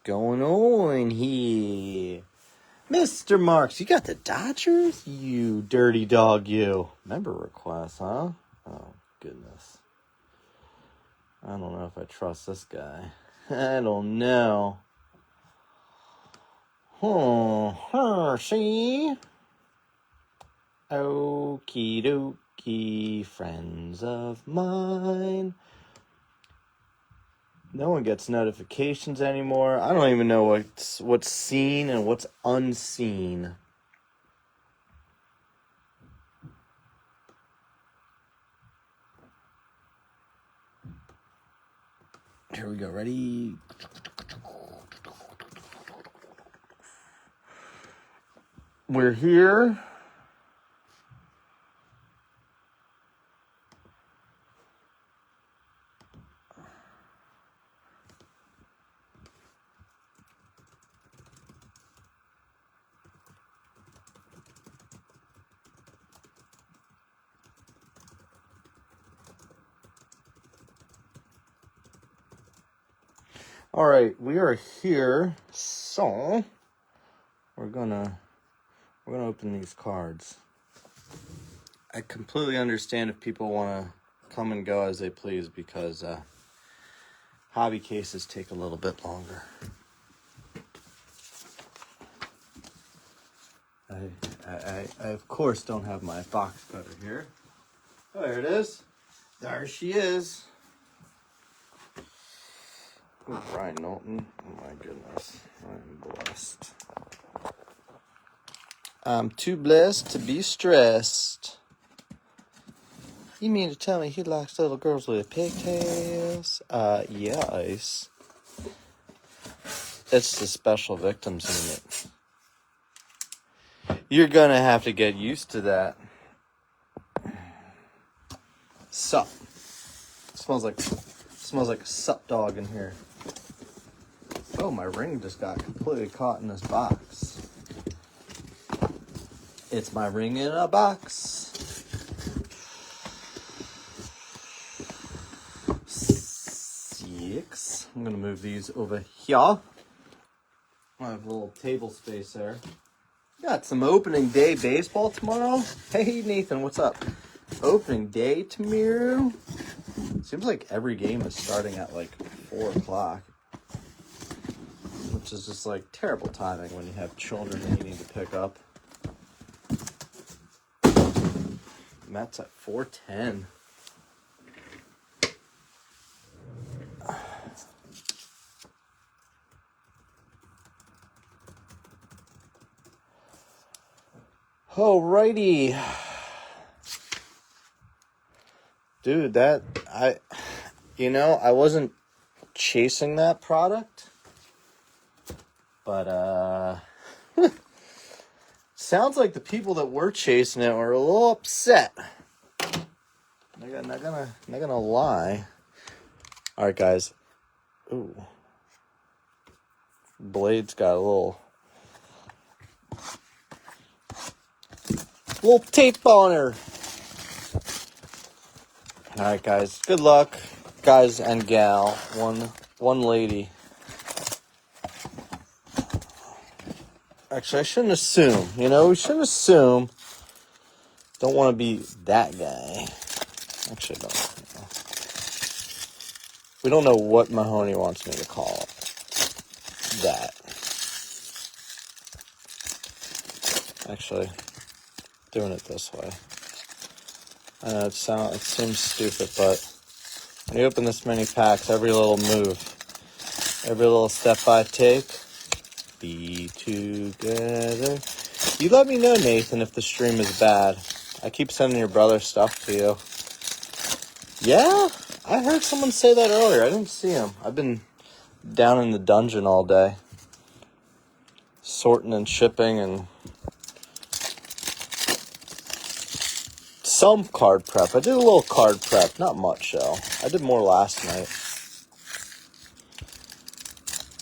going on here? Mr. Marks, you got the Dodgers? You dirty dog, you. Member request, huh? Oh, goodness. I don't know if I trust this guy. I don't know. See? Okie dokie, friends of mine. No one gets notifications anymore. I don't even know what's seen and what's unseen. Here we go. Ready? We're here. All right, we are here. So we're gonna open these cards. I completely understand if people want to come and go as they please because hobby cases take a little bit longer. I of course don't have my box cutter here. Oh, there it is. There she is. Oh, Brian Knowlton. Oh my goodness. I'm blessed. I'm too blessed to be stressed. You mean to tell me he likes little girls with pigtails? Yes. It's the special victims unit. You're gonna have to get used to that. Sup. Smells like a sup dog in here. Oh, my ring just got completely caught in this box. It's my ring in a box. 6. I'm gonna move these over here. I have a little table space there. Got some opening day baseball tomorrow. Hey, Nathan, what's up? Opening day tomorrow. Seems like every game is starting at like 4 o'clock. Which is just like terrible timing when you have children that you need to pick up. Mets at 4:10. Alrighty. Dude, I wasn't chasing that product. But, sounds like the people that were chasing it were a little upset. Not gonna lie. All right, guys. Ooh. Blade's got a little tape on her. All right, guys. Good luck, guys and gal. One lady. Actually, I shouldn't assume. We shouldn't assume. Don't want to be that guy. Actually, don't. We don't know what Mahoney wants me to call that. Actually, doing it this way. I know it seems stupid, but when you open this many packs, every little move, every little step I take, be together. You let me know, Nathan, if the stream is bad. I keep sending your brother stuff to you. Yeah, I heard someone say that earlier. I didn't see him. I've been down in the dungeon all day, sorting and shipping and some card prep. I did a little card prep, not much though. I did more last night.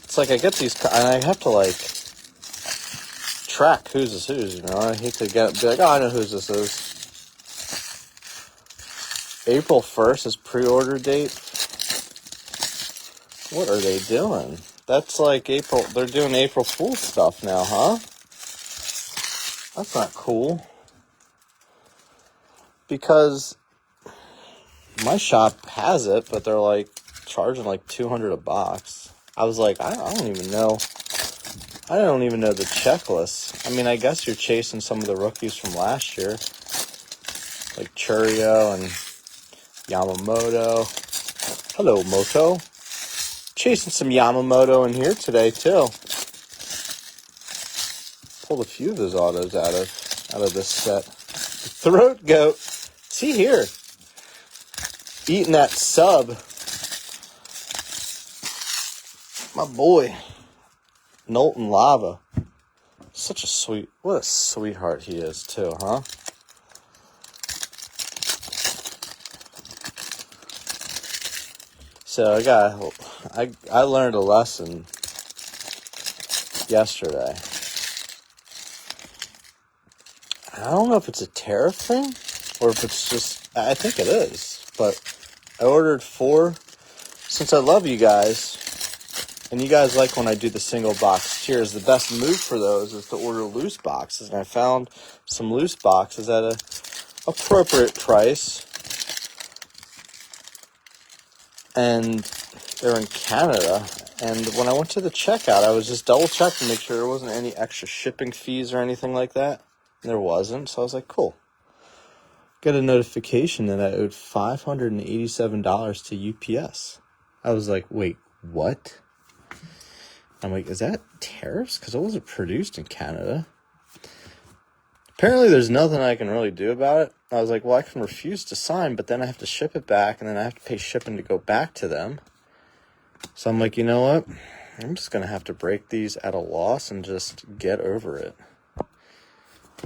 It's like I get these, and I have to like track whose is whose. I hate to be like, oh, I know whose this is. April 1st is pre-order date. What are they doing? That's like April. They're doing April Fool's stuff now, huh? That's not cool. Because my shop has it, but they're like charging like $200 a box. I was like, I don't even know. I don't even know the checklist. I mean, I guess you're chasing some of the rookies from last year, like Churio and Yamamoto. Hello, Moto. Chasing some Yamamoto in here today too. Pulled a few of those autos out of this set. Throat goat. See here. Eating that sub. My boy. Knowlton Lava. Such a sweet, what a sweetheart he is too, huh? So I learned a lesson yesterday. I don't know if it's a tariff thing or if it's just, I think it is, but I ordered 4 since I love you guys and you guys like when I do the single box tiers. The best move for those is to order loose boxes, and I found some loose boxes at a appropriate price, and they're in Canada. And when I went to the checkout, I was just double checking to make sure there wasn't any extra shipping fees or anything like that. And there wasn't, so I was like, cool. Got a notification that I owed $587 to UPS. I was like, wait, what? I'm like, is that tariffs? Because it wasn't produced in Canada. Apparently, there's nothing I can really do about it. I was like, well, I can refuse to sign, but then I have to ship it back, and then I have to pay shipping to go back to them. So I'm like, you know what? I'm just going to have to break these at a loss and just get over it.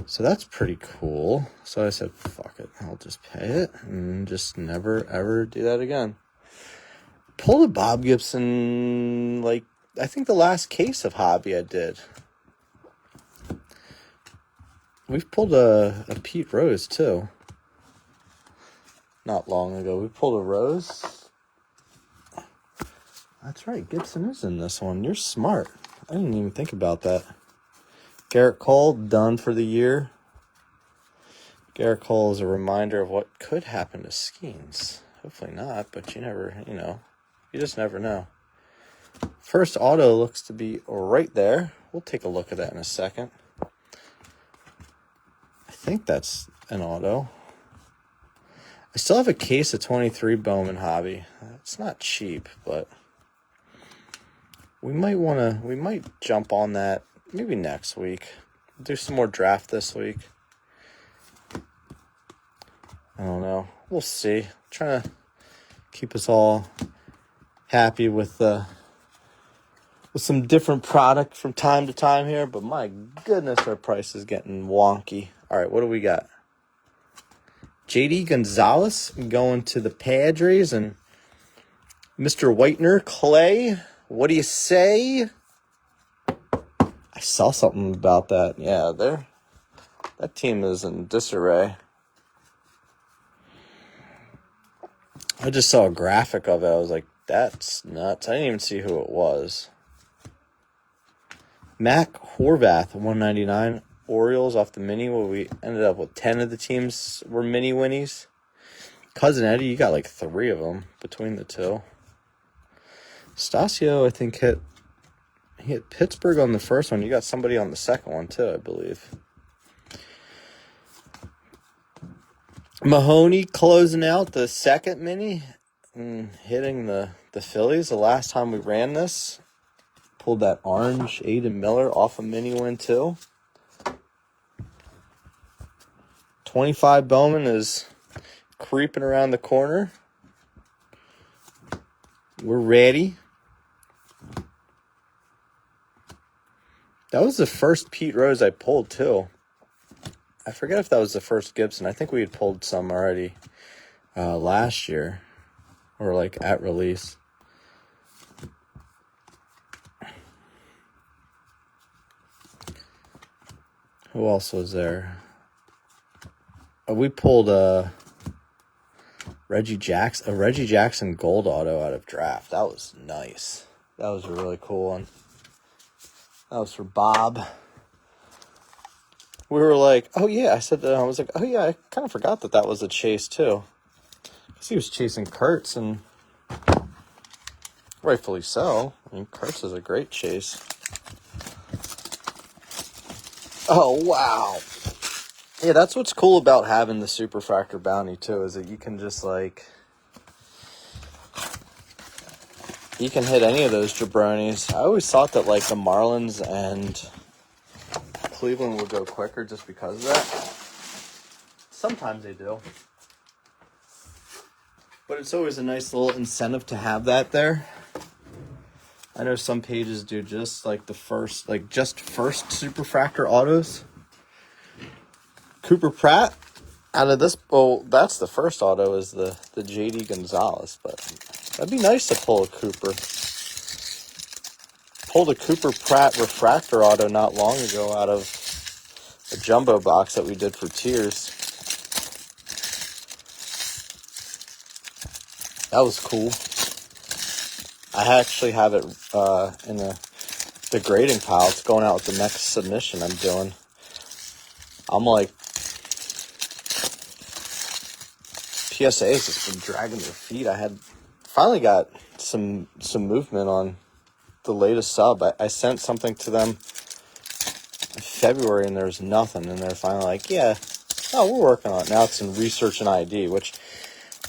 So that's pretty cool. So I said, fuck it. I'll just pay it and just never, ever do that again. Pulled a Bob Gibson, like, I think the last case of hobby I did. We've pulled a Pete Rose, too. Not long ago. We pulled a Rose. That's right. Gibson is in this one. You're smart. I didn't even think about that. Garrett Cole, done for the year. Garrett Cole is a reminder of what could happen to Skeens. Hopefully not, but you never, you just never know. First auto looks to be right there. We'll take a look at that in a second. I think that's an auto. I still have a case of 23 Bowman Hobby. It's not cheap, but we might jump on that maybe next week. Do some more draft this week. I don't know. We'll see. Trying to keep us all happy with some different product from time to time here, but my goodness, our price is getting wonky. All right, what do we got? JD Gonzalez going to the Padres, and Mr. Whitener, Clay, what do you say? I saw something about that. Yeah, that team is in disarray. I just saw a graphic of it. I was like, that's nuts. I didn't even see who it was. Mac Horvath, 199. Orioles off the mini, where we ended up with 10 of the teams were mini winnies. Cousin Eddie, you got like 3 of them between the two. Stasio, I think, he hit Pittsburgh on the first one. You got somebody on the second one, too, I believe. Mahoney closing out the second mini and hitting the Phillies. The last time we ran this, pulled that orange Aiden Miller off a mini win, too. 25 Bowman is creeping around the corner. We're ready. That was the first Pete Rose I pulled, too. I forget if that was the first Gibson. I think we had pulled some already last year. Or, like, at release. Who else was there? We pulled a Reggie Jackson gold auto out of draft. That was nice. That was a really cool one. That was for Bob. We were like, oh yeah, I was like, oh yeah, I kind of forgot that was a chase too. Because he was chasing Kurtz, and rightfully so. I mean, Kurtz is a great chase. Oh, wow. Yeah, that's what's cool about having the Superfractor bounty too, is that you can just like, you can hit any of those jabronis. I always thought that like the Marlins and Cleveland would go quicker just because of that. Sometimes they do. But it's always a nice little incentive to have that there. I know some pages do just like the first, like just first Superfractor autos. Cooper Pratt, out of this, well, that's the first auto is the JD Gonzalez, but that'd be nice to pull a Cooper. Pulled a Cooper Pratt refractor auto not long ago out of a jumbo box that we did for tiers. That was cool. I actually have it in the grading pile. It's going out with the next submission I'm doing. I'm like, PSA has just been dragging their feet. I had finally got some movement on the latest sub. I sent something to them in February and there was nothing. And they're finally like, yeah, oh, we're working on it. Now it's in research and ID, which,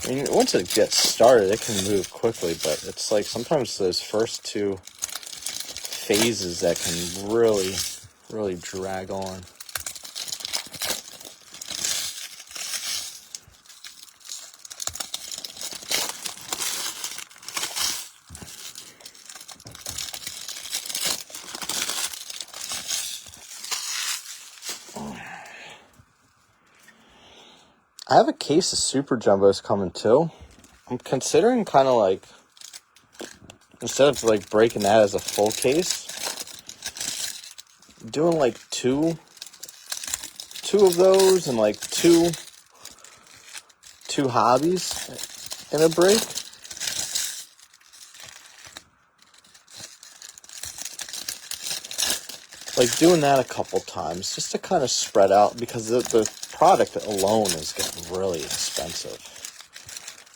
I mean, once it gets started, it can move quickly. But it's like sometimes those first two phases that can really, really drag on. I have a case of Super Jumbos coming too. I'm considering kind of like, instead of like breaking that as a full case, doing like two of those and like two hobbies in a break. Like doing that a couple times just to kind of spread out, because the product alone is getting really expensive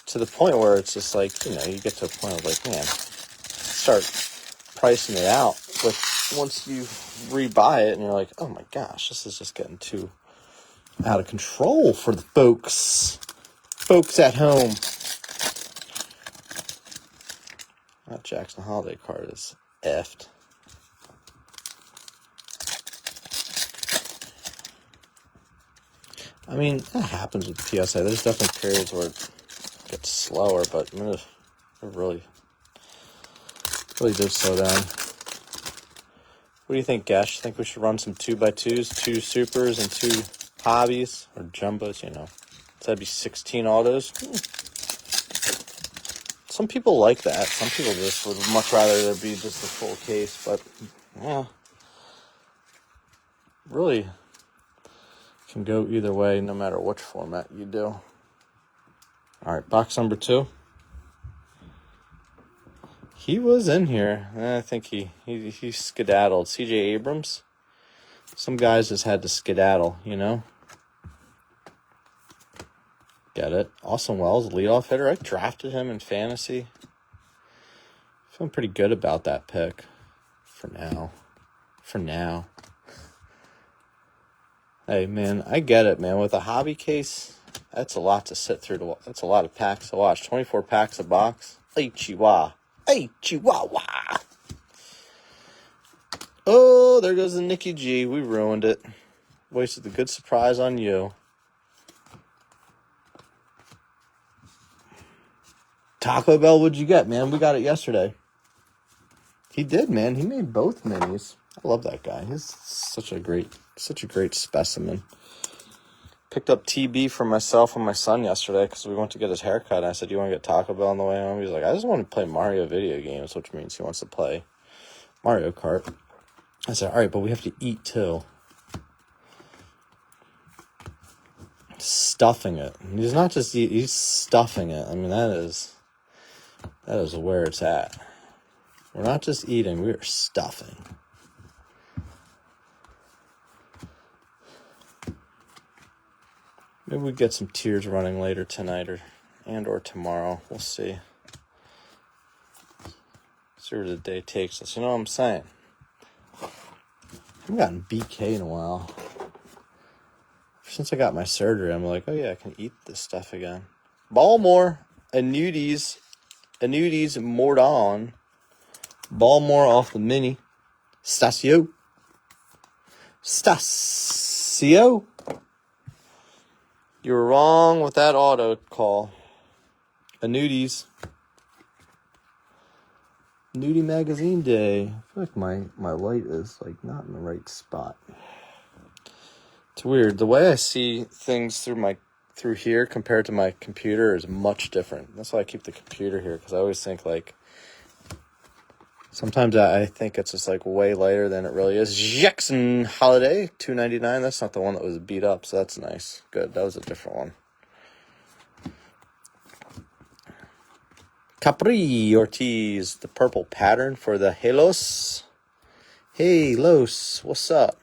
to the point where it's just like, you know, you get to a point of like, man, start pricing it out. But once you rebuy it and you're like, oh my gosh, this is just getting too out of control for the folks at home. That Jackson Holiday card is effed. I mean, that happens with PSA. There's definitely periods where it gets slower, but I mean, it really did slow down. What do you think, Gash? Think we should run some 2x2s, 2 supers, and 2 hobbies, or jumbos, you know? So that'd be 16 autos. Some people like that. Some people just would much rather there be just a full case, but, yeah. Really can go either way, no matter which format you do. All right, box number 2. He was in here. I think he skedaddled. CJ Abrams. Some guys just had to skedaddle, you know? Get it. Austin Wells, leadoff hitter. I drafted him in fantasy. Feeling pretty good about that pick for now. Hey, man, I get it, man. With a hobby case, that's a lot to sit through. That's a lot of packs to watch. 24 packs a box. Hey, Chihuahua. Oh, there goes the Nicky G. We ruined it. Wasted the good surprise on you. Taco Bell, what'd you get, man? We got it yesterday. He did, man. He made both minis. I love that guy. He's such a great specimen. Picked up TB for myself and my son yesterday because we went to get his haircut. And I said, "You want to get Taco Bell on the way home?" He's like, "I just want to play Mario video games," which means he wants to play Mario Kart. I said, "All right, but we have to eat too." Stuffing it. He's not just he's stuffing it. I mean, that is where it's at. We're not just eating, we are stuffing. Maybe we get some tears running later tonight or tomorrow. We'll see. See where the day takes us. You know what I'm saying? I haven't gotten BK in a while. Since I got my surgery, I'm like, oh yeah, I can eat this stuff again. Balmore, Annuities, Mordon. Balmore off the mini. Stasio. You were wrong with that auto call. Annuities. Nudie Magazine Day. I feel like my light is like not in the right spot. It's weird. The way I see things through here compared to my computer is much different. That's why I keep the computer here, because I always think like sometimes I think it's just like way lighter than it really is. Jackson Holiday, $2.99. That's not the one that was beat up, so that's nice. Good. That was a different one. Capri Ortiz, the purple pattern for the Halos. Hey, Los, what's up?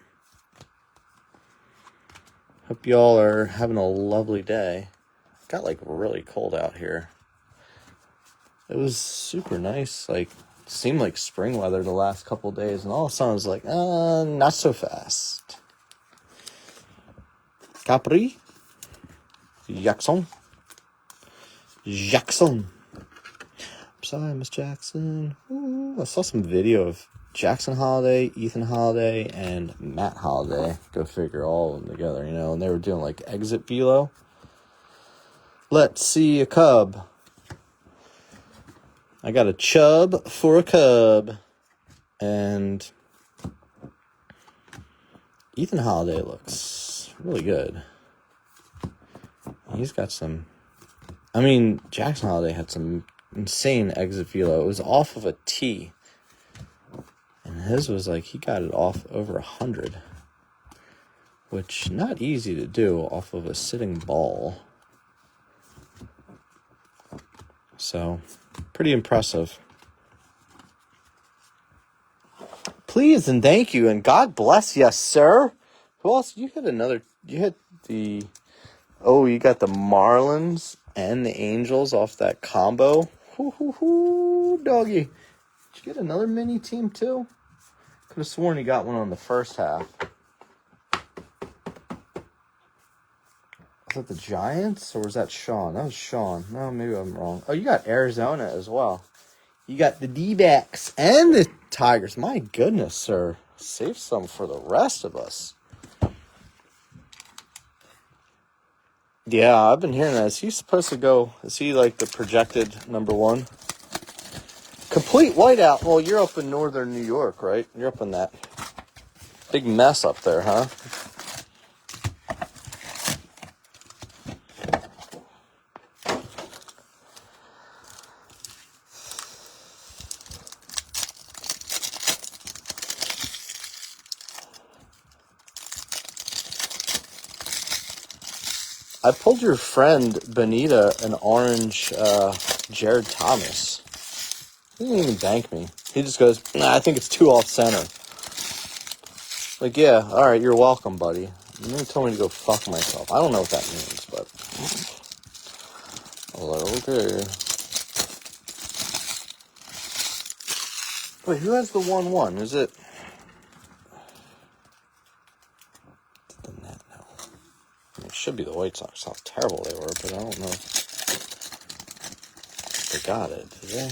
Hope y'all are having a lovely day. It got like really cold out here. It was super nice. Like, seemed like spring weather the last couple of days, and all of a sudden I was like, not so fast. Capri. Jackson. I'm sorry, Miss Jackson. Ooh, I saw some video of Jackson Holiday, Ethan Holiday, and Matt Holiday. Go figure, all of them together, you know. And they were doing like exit velo. Let's see a cub. I got a chub for a cub. And Ethan Holiday looks really good. He's got some... I mean, Jackson Holiday had some insane exit velo. It was off of a tee. And his was like, he got it off over 100. Which, not easy to do off of a sitting ball. So, pretty impressive. Please and thank you, and God bless you, sir. Who else? You had the... Oh, you got the Marlins and the Angels off that combo. Hoo, doggy. Did you get another mini team, too? Could have sworn you got one on the first half. Was that the Giants, or was that Sean? That was Sean. No, maybe I'm wrong. Oh, you got Arizona as well. You got the D-backs and the Tigers. My goodness, sir. Save some for the rest of us. Yeah, I've been hearing that. Is he supposed to go? Is he like the projected number one? Complete whiteout. Well, you're up in northern New York, right? You're up in that big mess up there, huh? I pulled your friend Benita an orange Jared Thomas. He didn't even thank me. He just goes, nah, I think it's too off center. Like, yeah, all right, you're welcome, buddy. And then he told me to go fuck myself. I don't know what that means, but I was like, okay. Wait, who has the 1-1? Is it? The net, no. I mean, it should be the White Sox. How terrible they were, but I don't know if they got it. Did they?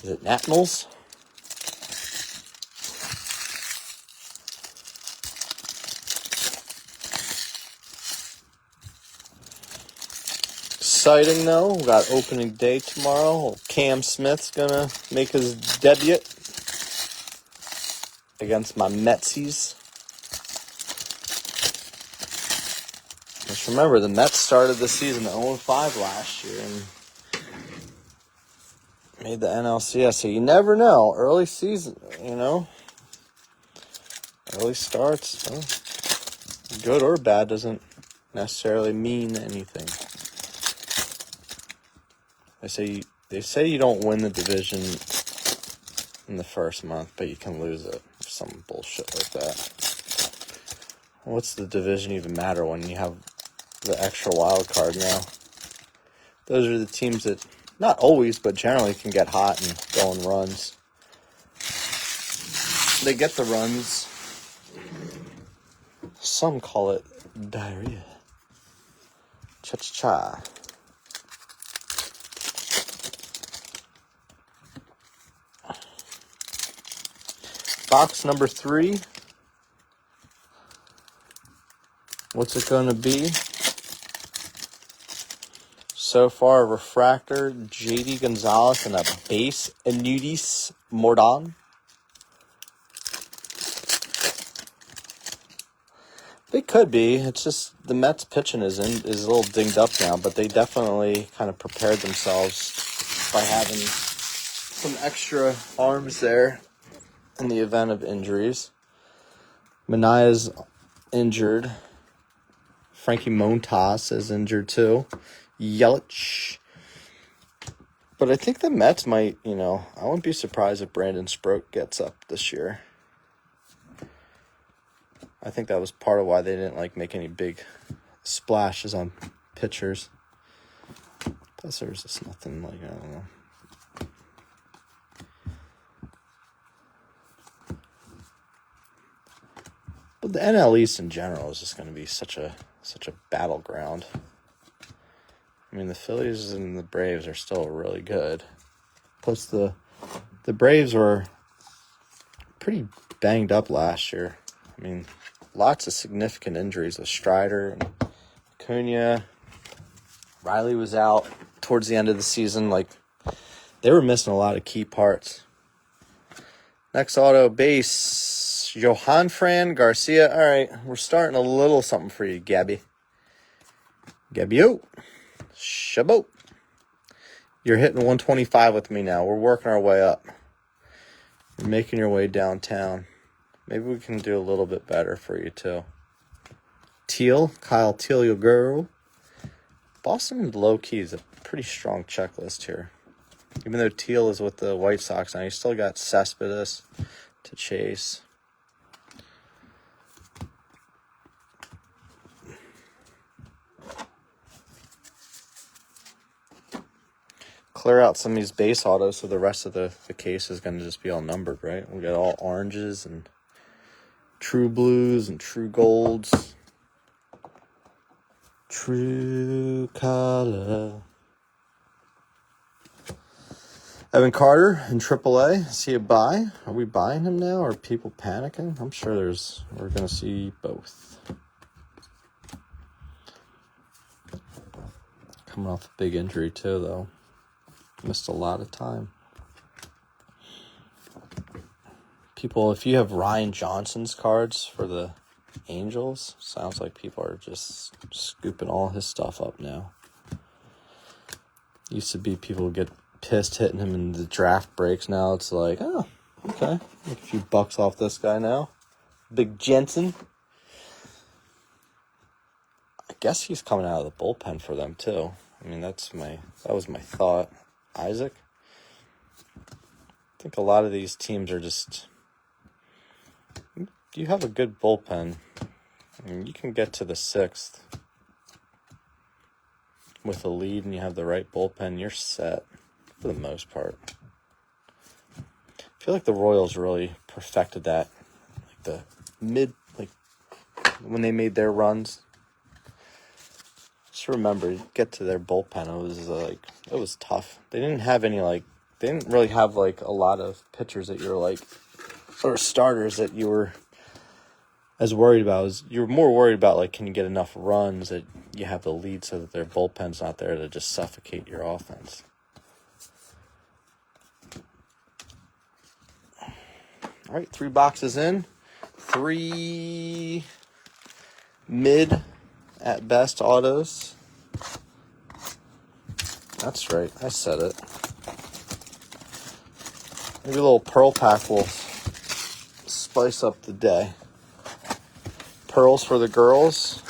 Is it Nationals? Exciting though. We got opening day tomorrow. Cam Smith's gonna make his debut against my Metsies. Just remember, the Mets started the season 0-5 last year and made the NLCS. So you never know. Early season, you know. Early starts, good or bad, doesn't necessarily mean anything. They say They say you don't win the division in the first month, but you can lose it. Some bullshit like that. What's the division even matter when you have the extra wild card now? Those are the teams that, not always, but generally can get hot and go on runs. They get the runs. Some call it diarrhea. Cha-cha-cha. Box number 3. What's it going to be? So far, a refractor, J.D. Gonzalez, and a base, Anudis Mordon. They could be. It's just the Mets pitching is a little dinged up now, but they definitely kind of prepared themselves by having some extra arms there in the event of injuries. Manaya's injured. Frankie Montas is injured too. Yelich. But I think the Mets might, I wouldn't be surprised if Brandon Sproat gets up this year. I think that was part of why they didn't make any big splashes on pitchers. Plus there's just nothing I don't know. But the NL East in general is just going to be such a battleground. I mean, the Phillies and the Braves are still really good. Plus the Braves were pretty banged up last year. I mean, lots of significant injuries with Strider and Acuna. Riley was out towards the end of the season. They were missing a lot of key parts. Next auto, base, Johan Fran Garcia. All right, we're starting a little something for you, Gabby. Gabby-o. Chabot. You're hitting 125 with me now. We're working our way up. You're making your way downtown. Maybe we can do a little bit better for you, too. Teal, Kyle Teal, your girl. Boston, low-key, is a pretty strong checklist here. Even though Teal is with the White Sox now, you still got Cespedes to chase. Clear out some of these base autos so the rest of the case is going to just be all numbered, right? We got all oranges and true blues and true golds. True color. Evan Carter in AAA. Is he a buy? Are we buying him now? Or are people panicking? I'm sure we're going to see both. Coming off a big injury too, though. Missed a lot of time. People, if you have Ryan Johnson's cards for the Angels, sounds like people are just scooping all his stuff up now. Used to be people would get pissed hitting him in the draft breaks. Now it's like, oh, okay. Make a few bucks off this guy now. Big Jensen. I guess he's coming out of the bullpen for them too. I mean, that was my thought. Isaac. I think a lot of these teams are just, you have a good bullpen. I mean, you can get to the 6th with a lead and you have the right bullpen, you're set for the most part. I feel like the Royals really perfected that. The mid, when they made their runs. Just remember, get to their bullpen. It was tough. They didn't have any they didn't really have a lot of pitchers that you're or starters that you were as worried about. You were more worried about can you get enough runs that you have the lead so that their bullpen's not there to just suffocate your offense. All right, 3 boxes in. 3 mid at best autos. That's right, I said it. Maybe a little pearl pack will spice up the day. Pearls for the girls.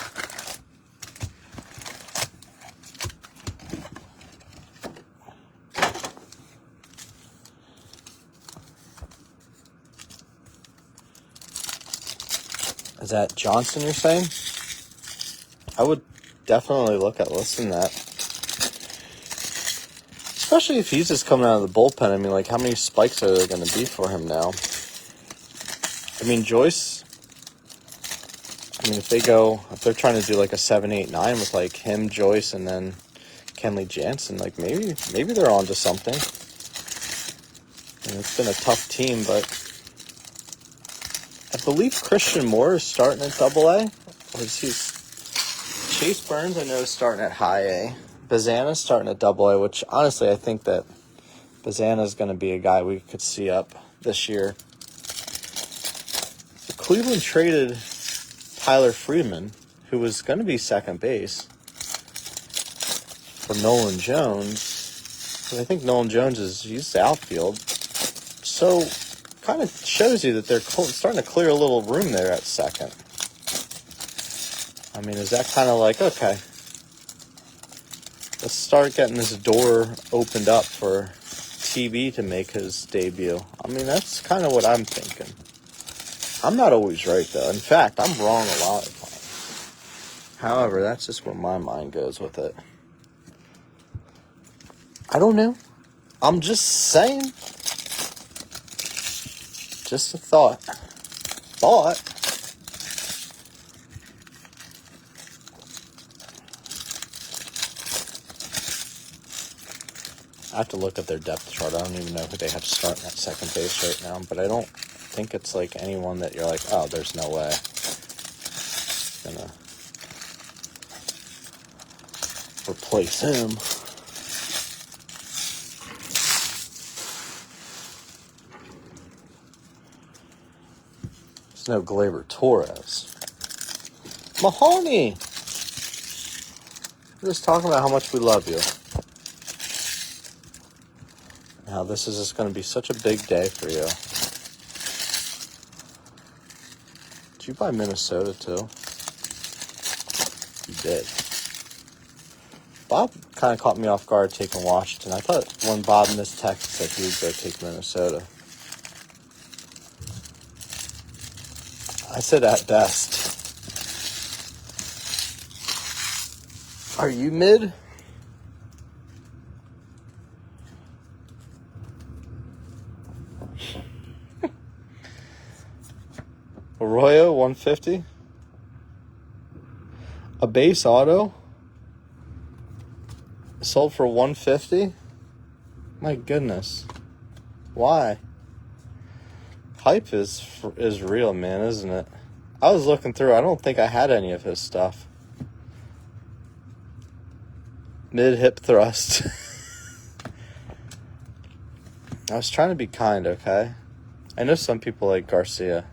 Is that Johnson you're saying? I would definitely look at listing that. Especially if he's just coming out of the bullpen. I mean, like, how many spikes are there going to be for him now? I mean, Joyce, if they're trying to do like a 7, 8, 9 with like him, Joyce, and then Kenley Jansen, like maybe they're onto something. And it's been a tough team, but I believe Christian Moore is starting at Double-A. Chase Burns, I know, is starting at High A. Bazana's starting at Double-A, which honestly I think that Bazana's going to be a guy we could see up this year. So Cleveland traded Tyler Freeman, who was going to be second base, for Nolan Jones. And I think Nolan Jones he's outfield. So kind of shows you that they're starting to clear a little room there at second. I mean, is that kind of like, okay, let's start getting this door opened up for TB to make his debut? I mean, that's kind of what I'm thinking. I'm not always right, though. In fact, I'm wrong a lot of times. However, that's just where my mind goes with it. I don't know. I'm just saying. Just a thought. I have to look at their depth chart. I don't even know who they have starting at second base right now, but I don't think it's like anyone that you're like, oh, there's no way. Gonna replace him. There's no Gleyber Torres. Mahoney! We're just talking about how much we love you. Now this is just going to be such a big day for you. Did you buy Minnesota too? You did. Bob kind of caught me off guard taking Washington. I thought when Bob missed Texas that he would go take Minnesota. I said at best. Are you mid? Arroyo, 150. A base auto sold for 150. My goodness, why? Hype is real, man, isn't it? I was looking through. I don't think I had any of his stuff. Mid hip thrust. I was trying to be kind, okay? I know some people like Garcia.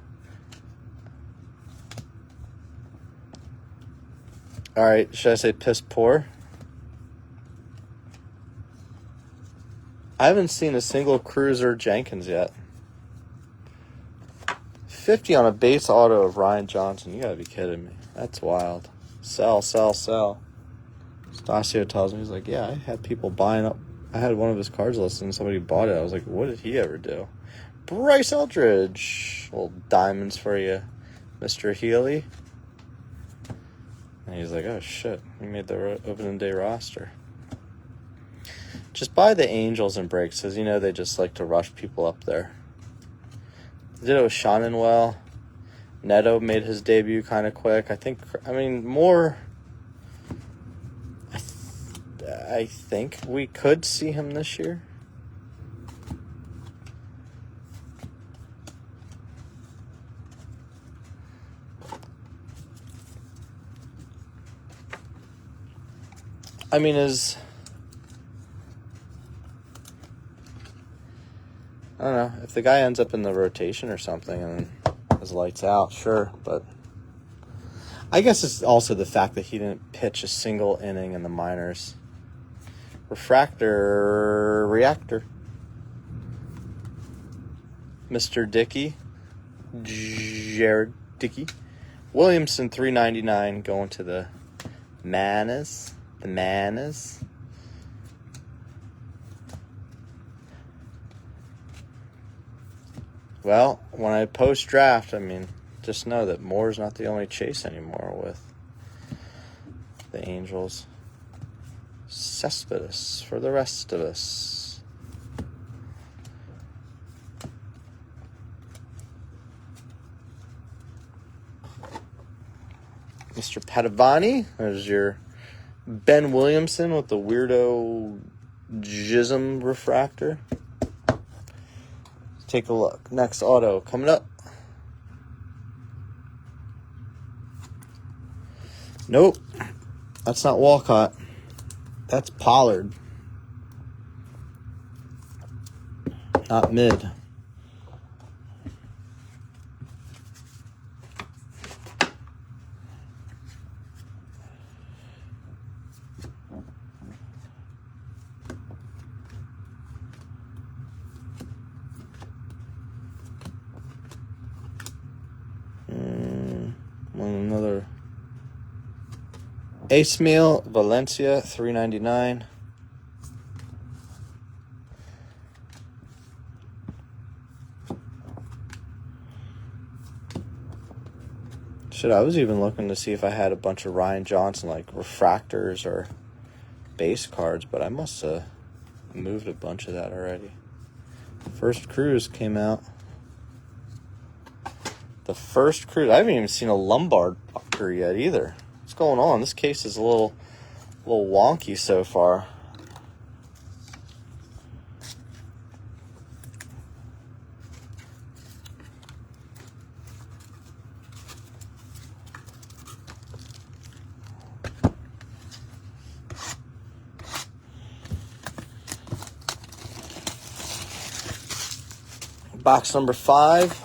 All right, should I say piss poor? I haven't seen a single Cruiser Jenkins yet. 50 on a base auto of Ryan Johnson. You gotta be kidding me. That's wild. Sell. Stasio tells me, he's like, yeah, I had people buying up. I had one of his cards listed and somebody bought it. I was like, what did he ever do? Bryce Eldridge. Little diamonds for you, Mr. Healy. And he's like, oh, shit. He made the opening day roster. Just buy the Angels and breaks, because, they just like to rush people up there. Did it with Shonenwell. Neto made his debut kind of quick. Moore, I think we could see him this year. I don't know, if the guy ends up in the rotation or something and his lights out, sure, but I guess it's also the fact that he didn't pitch a single inning in the minors. Reactor. Mr. Dickey. Jared Dickey. Williamson, $3.99, going to the Manas. Well, when I post draft, just know that more is not the only chase anymore with the Angels. Cespedes for the rest of us. Mr. Padavani, there's your Ben Williamson with the weirdo Jism refractor. Take a look. Next auto coming up. Nope. That's not Walcott. That's Pollard. Not mid. Another Ace Meal, Valencia, $3.99. Shit, I was even looking to see if I had a bunch of Ryan Johnson, like refractors or base cards, but I must have moved a bunch of that already. First Cruise came out. The first Cruise. I haven't even seen a Lombard pucker yet either. What's going on? This case is a little wonky so far. Box number 5.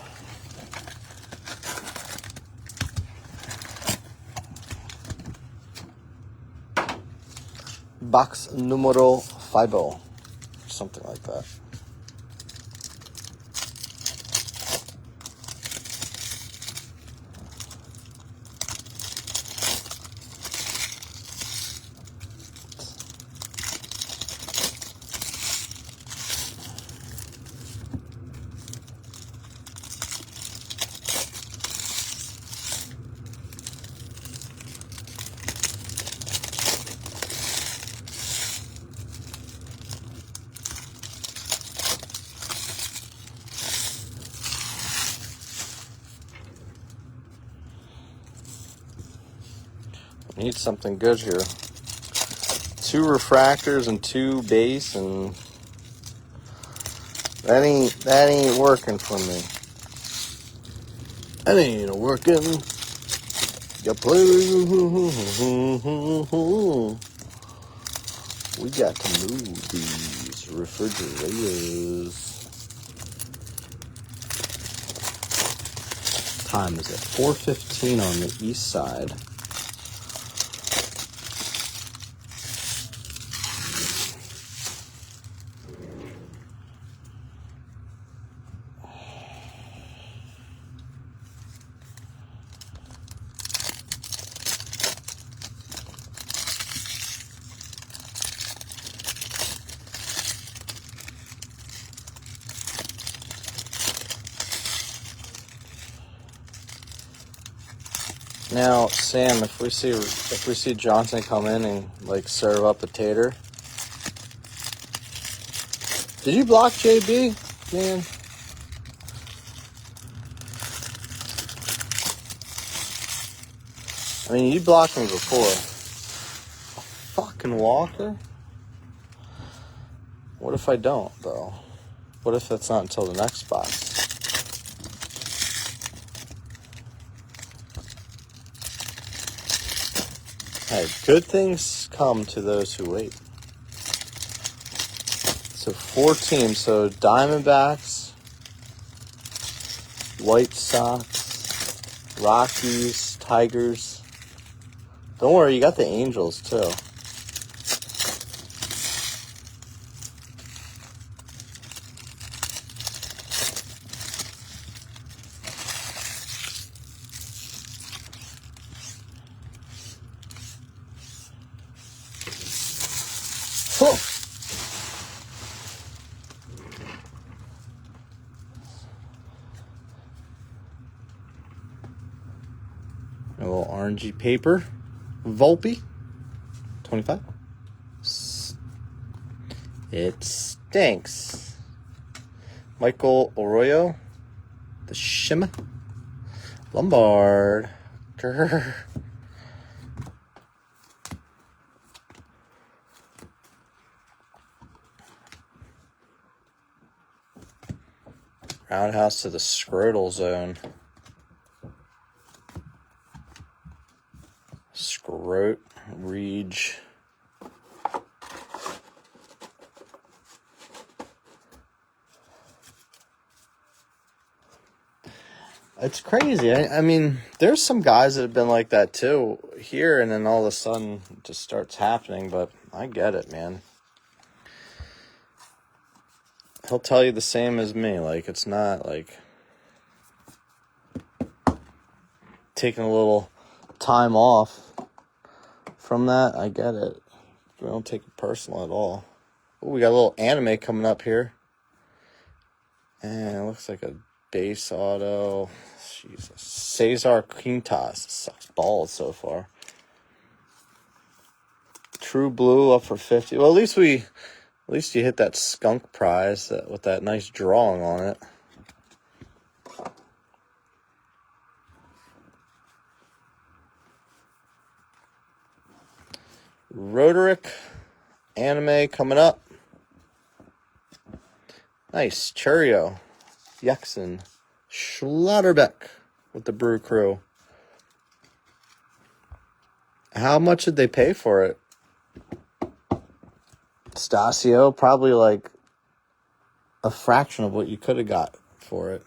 Box numero 5, something like that. Need something good here. 2 refractors and 2 base, and that ain't working for me. That ain't working. You play. We got to move these refrigerators. Time is at 4:15 on the east side. Now, Sam, if we see Johnson come in and like serve up a tater, did you block JB, man? I mean, you blocked me before. A fucking Walker? What if I don't, though? What if that's not until the next box? Hey, good things come to those who wait. So 4 teams. So Diamondbacks, White Sox, Rockies, Tigers. Don't worry, you got the Angels too. Cool. A little orangey paper. Volpe. 25. It stinks. Michael Arroyo. The Shim. Lombard. Grr. Roundhouse to the scrotal zone. Scrot. Reach. It's crazy. I mean, there's some guys that have been like that too here, and then all of a sudden it just starts happening, but I get it, man. He'll tell you the same as me. Like, it's not like taking a little time off from that. I get it. We don't take it personal at all. Ooh, we got a little anime coming up here. And it looks like a base auto. Jesus. Cesar Quintas. Sucks balls so far. True Blue up for 50. Well, at least you hit that skunk prize with that nice drawing on it. Roderick anime coming up. Nice. Churio. Yexen. Schlotterbeck with the Brew Crew. How much did they pay for it? Stasio, probably like a fraction of what you could have got for it.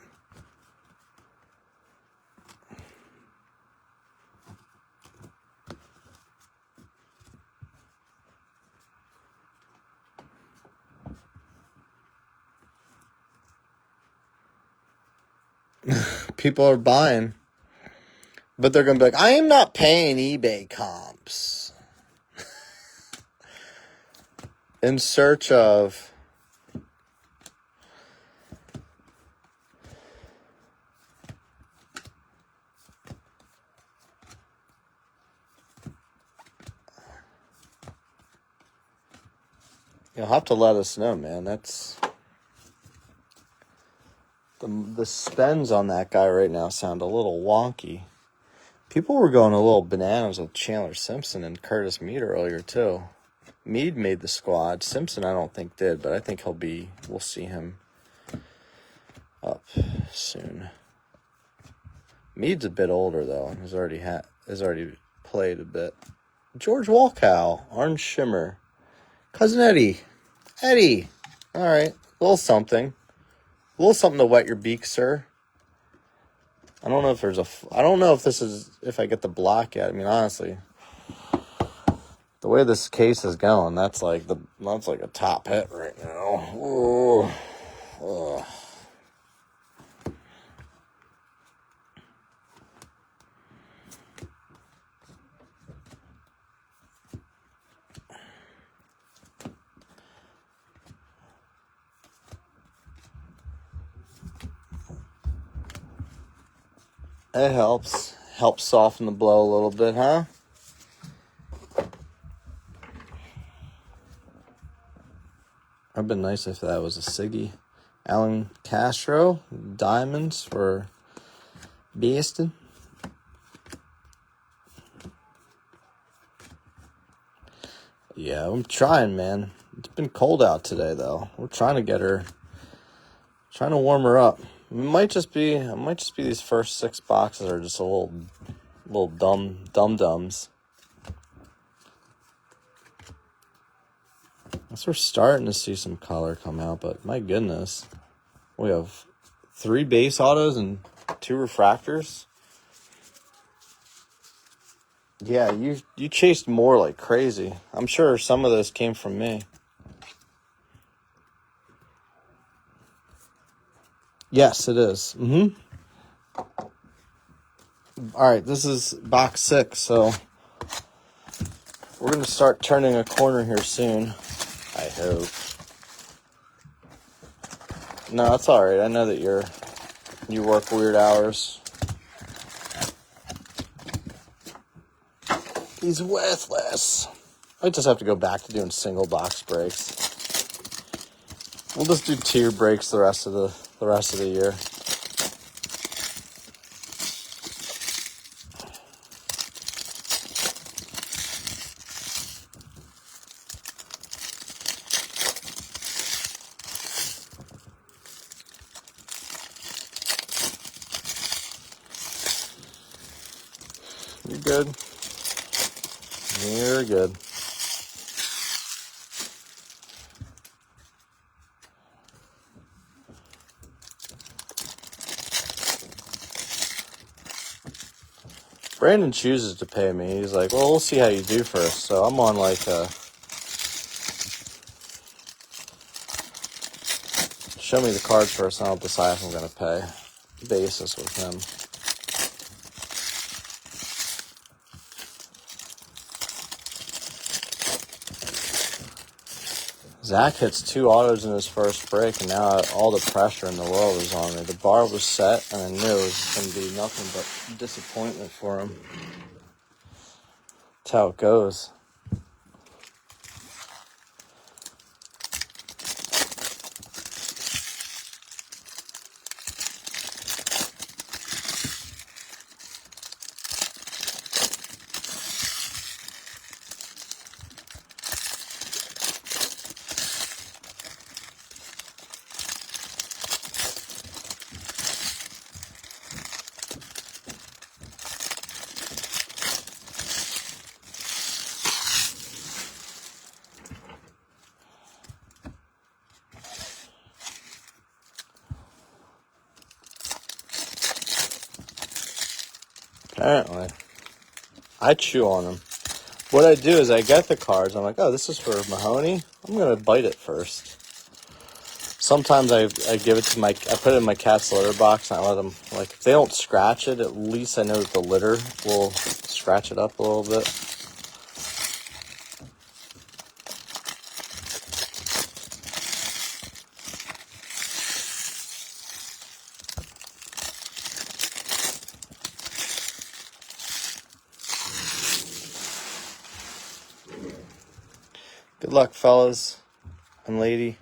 People are buying, but they're going to be like, I am not paying eBay comps. In search of you'll have to let us know, man. That's the spends on that guy right now sound a little wonky. People were going a little bananas with Chandler Simpson and Curtis Mead earlier too. Mead made the squad. Simpson I don't think did, but I think we'll see him up soon. Mead's a bit older though, and has already played a bit. George Walkow, Orange Shimmer. Cousin Eddie. Eddie. All right. A little something. A little something to wet your beak, sir. I don't know if I get the block yet. I mean, honestly, the way this case is going, that's like a top hit right now. Ooh. Ugh. It helps. Helps soften the blow a little bit, huh? It'd been nice if that was a Siggy. Alan Castro, diamonds for Beaston. Yeah, I'm trying, man. It's been cold out today, though. We're trying to warm her up. It might just be these first 6 boxes are just a little dum-dums. We're starting to see some color come out, but my goodness. We have 3 base autos and 2 refractors. Yeah, you chased more like crazy. I'm sure some of those came from me. Yes, it is. Mm-hmm. All right, this is box 6, so we're going to start turning a corner here soon. I hope. No, it's all right. I know that you work weird hours. He's worthless. I just have to go back to doing single box breaks. We'll just do tier breaks the rest of the year. You're good. You're good. Brandon chooses to pay me. He's like, well, we'll see how you do first. So I'm on like a show me the cards first and I'll decide if I'm going to pay basis with him. Zach hits 2 autos in his first break, and now all the pressure in the world is on me. The bar was set, and I knew it was going to be nothing but disappointment for him. That's how it goes. Apparently. I chew on them. What I do is I get the cards. I'm like, oh, this is for Mahoney. I'm going to bite it first. Sometimes I give it to I put it in my cat's litter box and I let them, like, if they don't scratch it, at least I know that the litter will scratch it up a little bit. Good luck, fellas and lady.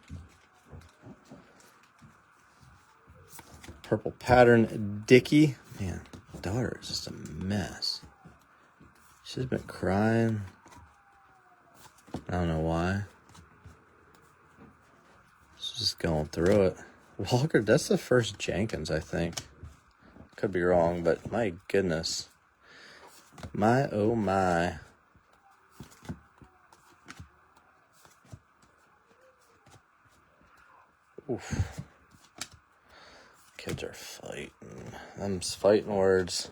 Purple pattern Dickie. Man, my daughter is just a mess. She's been crying. I don't know why. She's just going through it. Walker, that's the first Jenkins, I think. Could be wrong, but my goodness. My, oh my. Oof. Kids are fighting. Them's fighting words.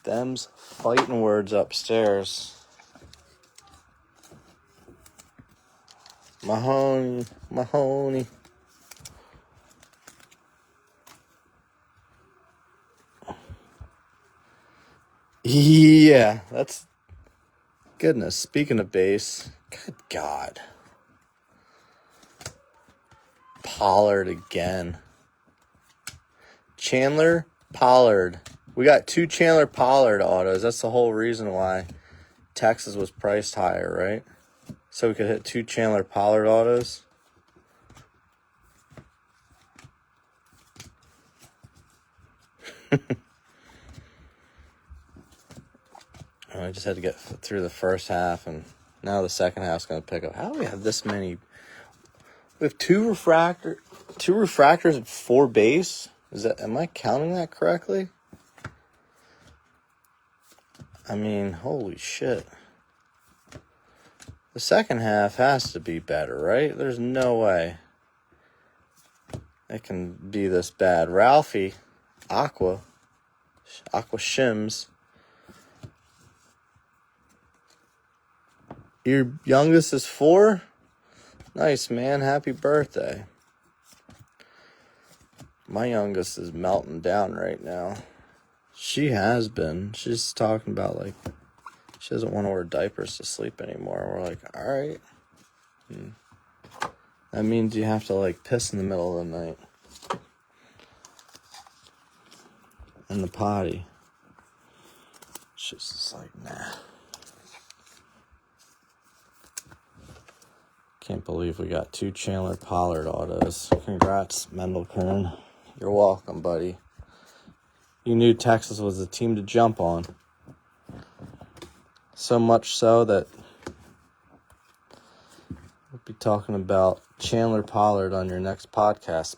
Them's fighting words upstairs. Mahoney. Yeah, that's... Goodness, speaking of base, good God. Pollard again. Chandler Pollard. We got 2 Chandler Pollard autos. That's the whole reason why Texas was priced higher, right? So we could hit 2 Chandler Pollard autos. I just had to get through the first half, and now the second half's going to pick up. How do we have this many? We have 2 refractors and 4 base. Am I counting that correctly? I mean, holy shit. The second half has to be better, right? There's no way it can be this bad. Ralphie, Aqua Shims. Your youngest is 4? Nice, man. Happy birthday. My youngest is melting down right now. She has been. She's talking about, like, she doesn't want to wear diapers to sleep anymore. We're like, all right. That means you have to, like, piss in the middle of the night. In the potty. She's just like, nah. Can't believe we got 2 Chandler Pollard autos. Congrats, Mendel Kern. You're welcome, buddy. You knew Texas was the team to jump on. So much so that we'll be talking about Chandler Pollard on your next podcast.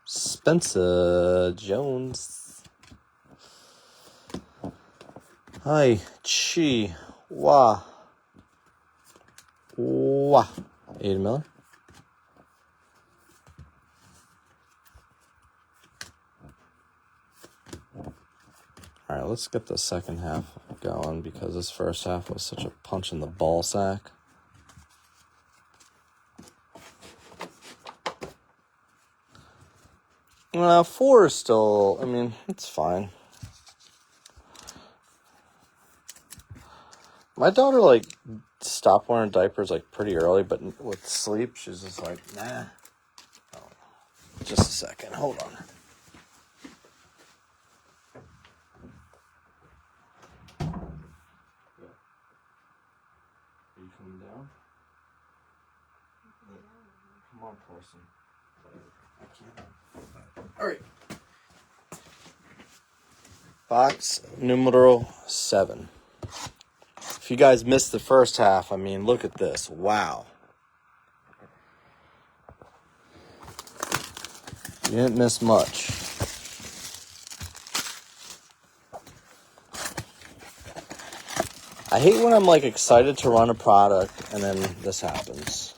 Spencer Jones. Hi, Chi, Wah. Aiden Miller. All right, let's get the second half going because this first half was such a punch in the ball sack. Well, 4 is still, I mean, it's fine. My daughter, like, stopped wearing diapers, like, pretty early, but with sleep, she's just like, nah. Oh, just a second. Hold on. Are you coming down? Come on, person. I can't. All right. Box numero 7. If you guys missed the first half, I mean, look at this. Wow. You didn't miss much. I hate when I'm, like, excited to run a product and then this happens.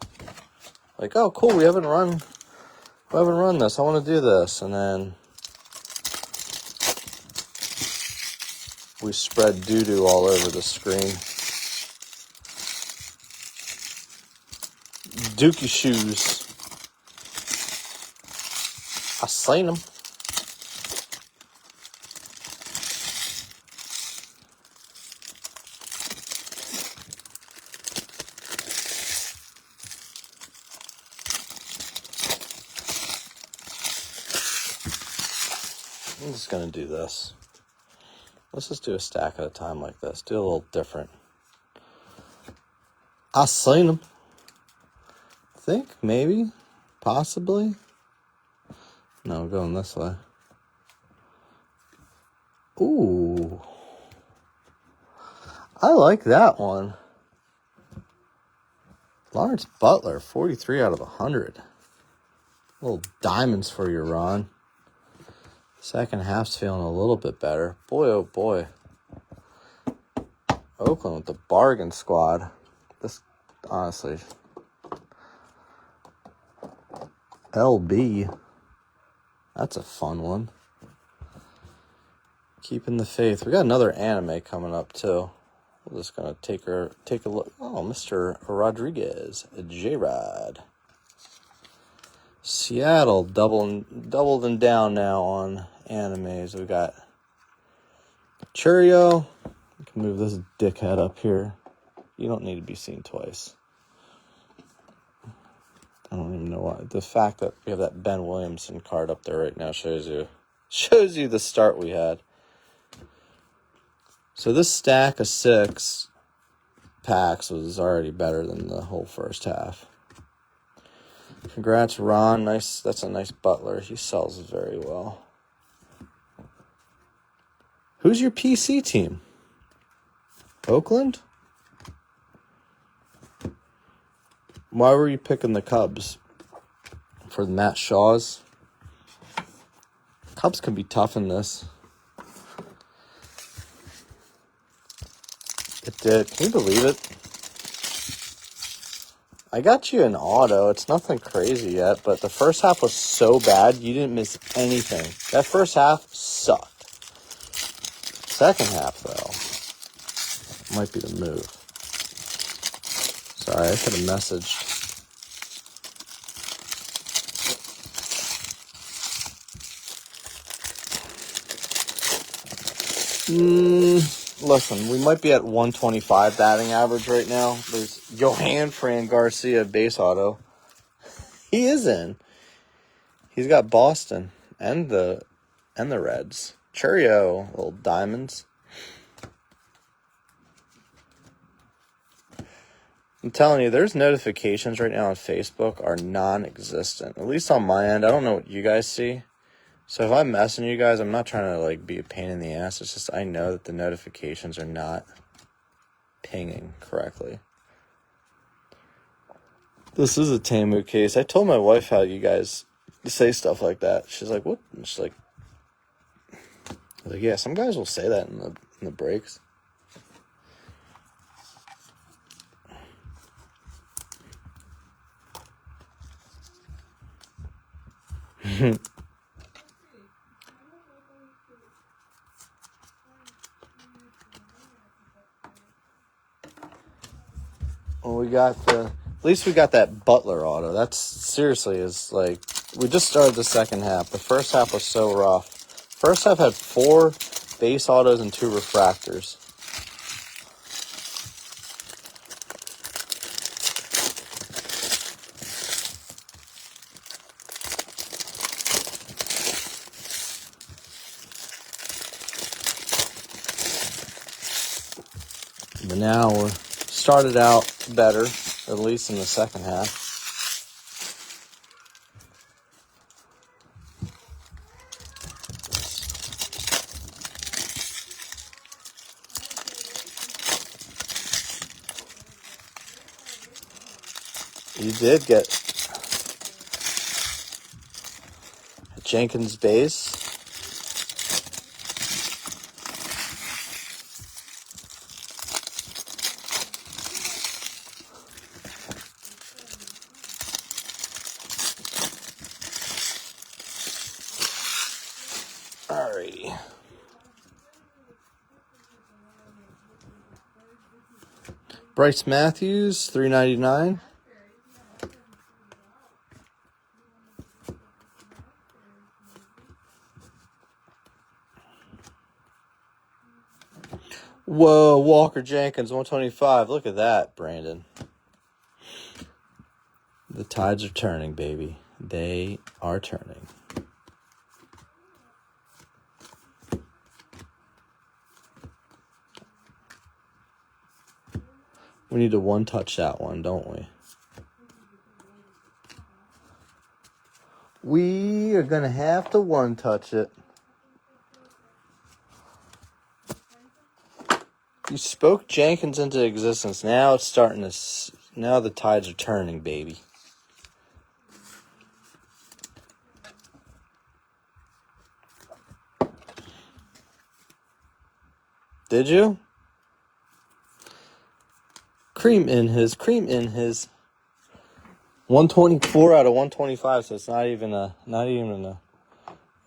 Like, oh, cool, we haven't run this. I want to do this. And then we spread doo-doo all over the screen. Dookie shoes. I seen them. I'm just going to do this. Let's just do a stack at a time like this. Do a little different. I seen them. Think, maybe, possibly. No, going this way. Ooh. I like that one. Lawrence Butler, 43 out of 100. Little diamonds for you, Ron. Second half's feeling a little bit better. Boy, oh boy. Oakland with the bargain squad. This, honestly. LB. That's a fun one. Keeping the faith. We got another anime coming up, too. We're just going to take a look. Oh, Mr. Rodriguez. J-Rod. Seattle doubling down now on animes. We got Churio. We can move this dickhead up here. You don't need to be seen twice. I don't even know why. The fact that we have that Ben Williamson card up there right now shows you the start we had. So this stack of 6 packs was already better than the whole first half. Congrats, Ron. Nice. That's a nice Butler. He sells very well. Who's your PC team? Oakland? Why were you picking the Cubs? For Matt Shaw's? Cubs can be tough in this. It did. Can you believe it? I got you an auto. It's nothing crazy yet, but the first half was so bad, you didn't miss anything. That first half sucked. Second half, though, might be the move. Sorry, I should have messaged. Listen, we might be at 125 batting average right now. There's Johan Fran Garcia base auto. He is in. He's got Boston and the Reds. Cheerio, little diamonds. I'm telling you, there's notifications right now on Facebook are non-existent. At least on my end. I don't know what you guys see. So if I'm messing you guys, I'm not trying to like be a pain in the ass. It's just I know that the notifications are not pinging correctly. This is a Temu case. I told my wife how you guys say stuff like that. She's like, what? And she's like, I was like, yeah, some guys will say that in the breaks. Well, at least we got that Butler auto. That's seriously is like, we just started the second half. The first half was so rough. First half had 4 base autos and 2 refractors. But now we're started out better, at least in the second half. You did get a Jenkins base. Alrighty. Bryce Matthews, $3.99. Whoa, Walker Jenkins, 125. Look at that, Brandon. The tides are turning, baby. They are turning. We need to one-touch that one, don't we? We are going to have to one-touch it. You spoke Jenkins into existence. Now it's starting to... Now the tides are turning, baby. Did you? Cream in his. 124 out of 125, so it's not even a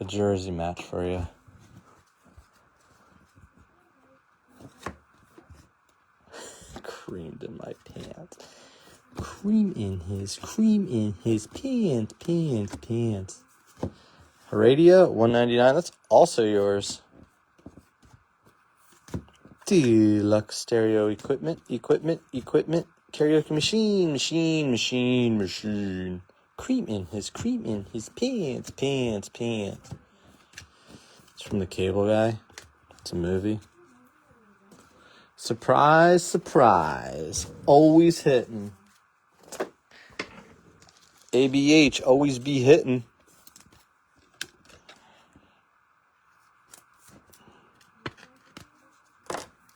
jersey match for you. Creamed in my pants. Cream in his pants. Heredia, $1.99. That's also yours. Deluxe stereo equipment. Karaoke machine. Cream in his pants. It's from the Cable Guy. It's a movie. Surprise. Always hitting. ABH, always be hitting.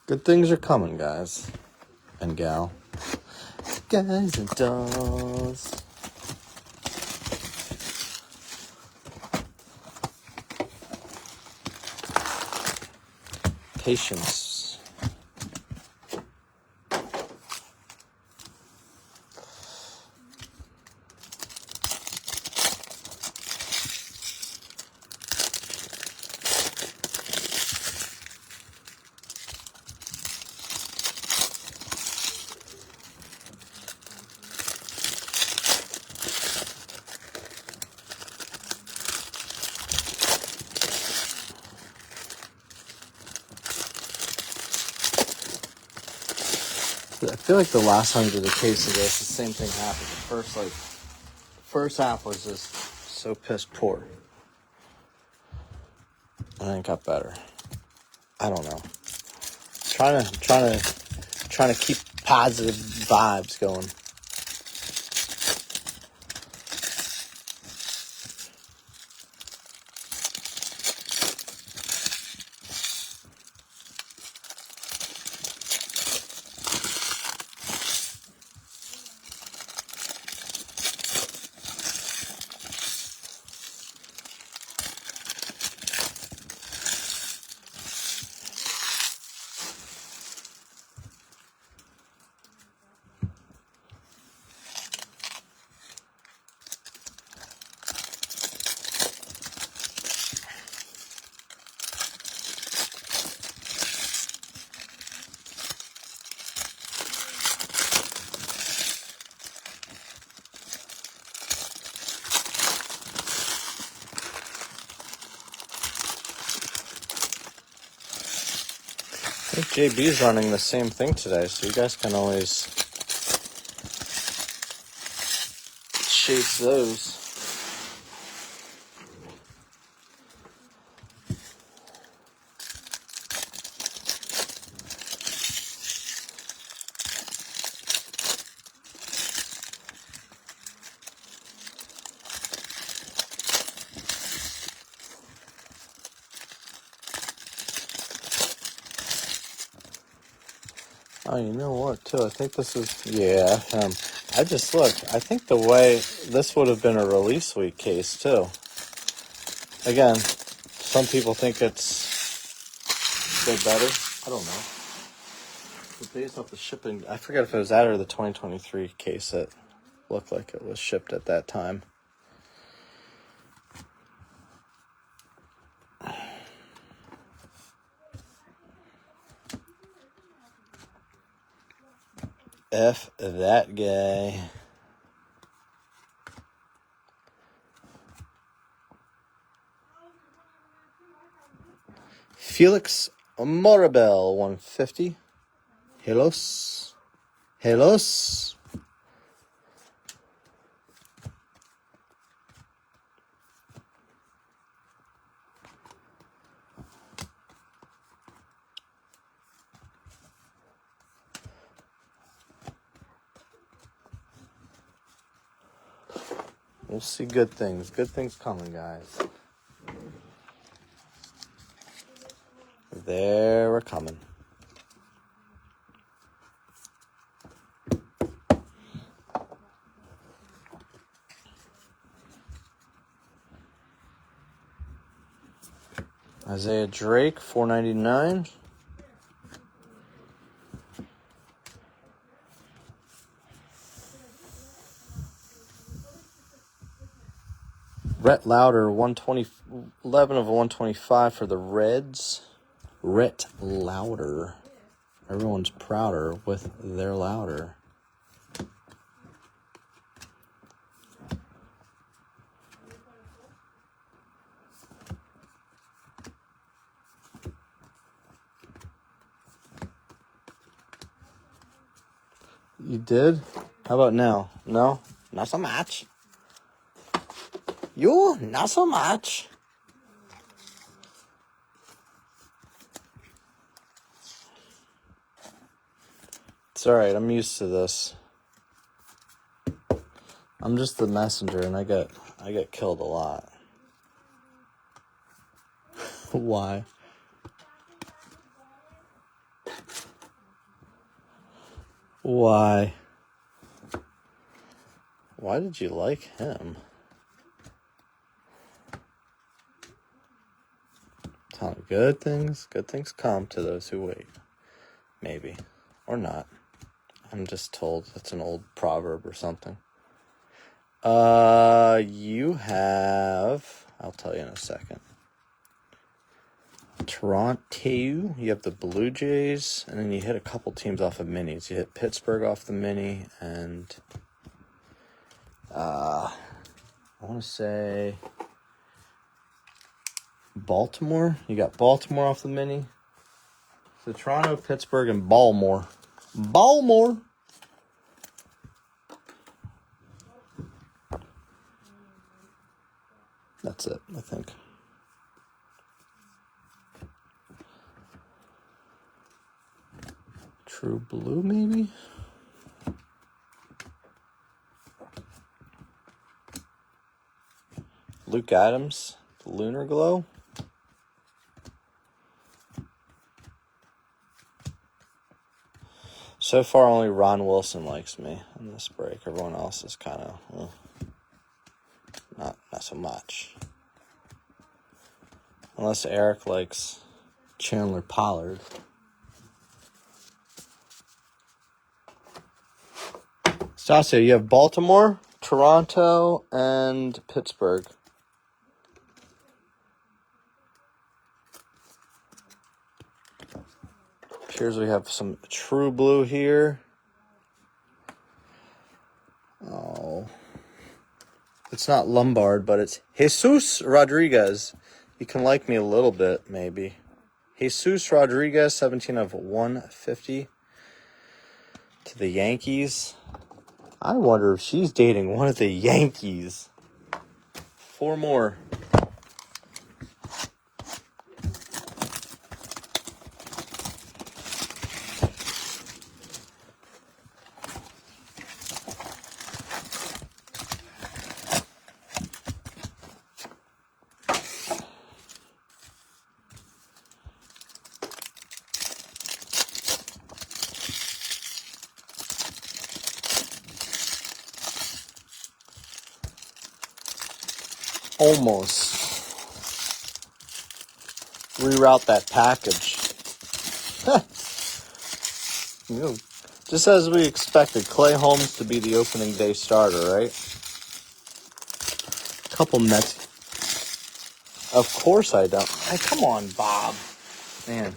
Good things are coming, guys and gal. Guys and dolls. Patience. I feel like the last time we did a case of this, the same thing happened. The first half was just so piss poor. and then it got better. I don't know. Trying to keep positive vibes going. I think JB's running the same thing today, so you guys can always chase those. Oh, you know what, too? I think this is, yeah, I just looked. I think the way, this would have been a release week case, too. Again, some people think it's way better. I don't know. But based off the shipping, I forget if it was that or the 2023 case that looked like it was shipped at that time. F that guy. Felix Morabel, 150. Helos. Helos. We'll see good things. Good things coming, guys. They're coming. Isaiah Drake, $4.99. Rhett Lauder, 11 of 125 for the Reds. Rhett Lauder. Everyone's prouder with their Lauder. You did? How about now? No? Not so much. You? Not so much. It's alright, I'm used to this. I'm just the messenger and I get killed a lot. Why? Why? Why did you like him? Good things come to those who wait. Maybe. Or not. I'm just told it's an old proverb or something. You have, I'll tell you in a second. Toronto, you have the Blue Jays, and then you hit a couple teams off of minis. You hit Pittsburgh off the mini, and I want to say Baltimore. You got Baltimore off the mini. So Toronto, Pittsburgh, and Baltimore. Baltimore. That's it, I think. True blue, maybe? Luke Adams, Lunar Glow. So far, only Ron Wilson likes me in this break. Everyone else is kind of not so much. Unless Eric likes Chandler Pollard. Stasio, you have Baltimore, Toronto, and Pittsburgh. Appears we have some true blue here. Oh. It's not Lombard, but it's Jesus Rodriguez. You can like me a little bit, maybe. Jesus Rodriguez, 17 of 150 to the Yankees. I wonder if she's dating one of the Yankees. 4 more. Almost. Reroute that package. Just as we expected, Clay Holmes to be the opening day starter, right? Couple Mets. Of course I don't. Hey, come on, Bob. Man.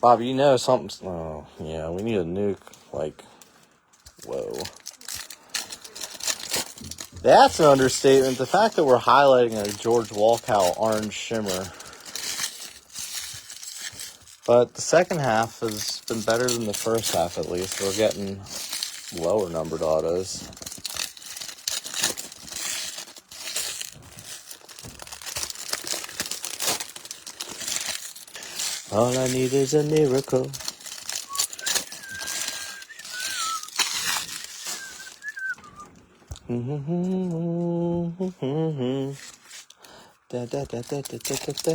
Bob, you know something's... Oh, yeah, we need a nuke. Like, whoa. That's an understatement. The fact that we're highlighting a George Walkow orange shimmer. But the second half has been better than the first half, at least. We're getting lower numbered autos. All I need is a miracle. Da, da, da, da, da, da, da.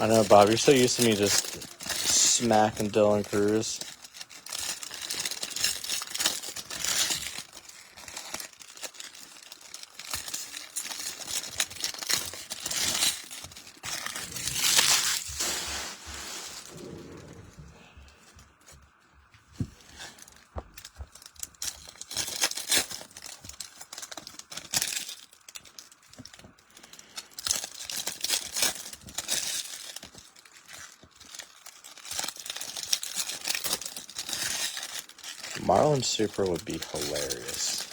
I know, Bob, you're so used to me just smacking Dylan Cruz. Marlin Super would be hilarious.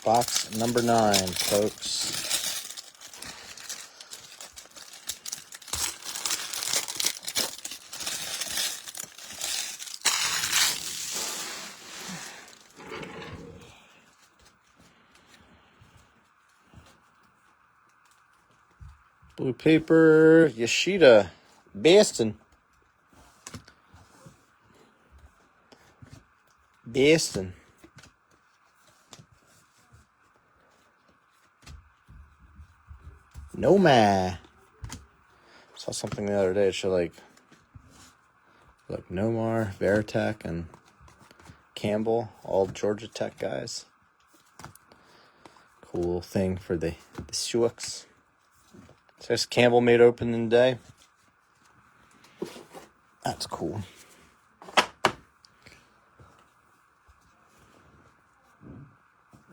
Box number 9, folks. Blue paper, Yoshida, Baston. Nomad. Saw something the other day. It showed like Nomar, Veritek, and Campbell, all Georgia Tech guys. Cool thing for the Sioux. Says Campbell made opening day. That's cool.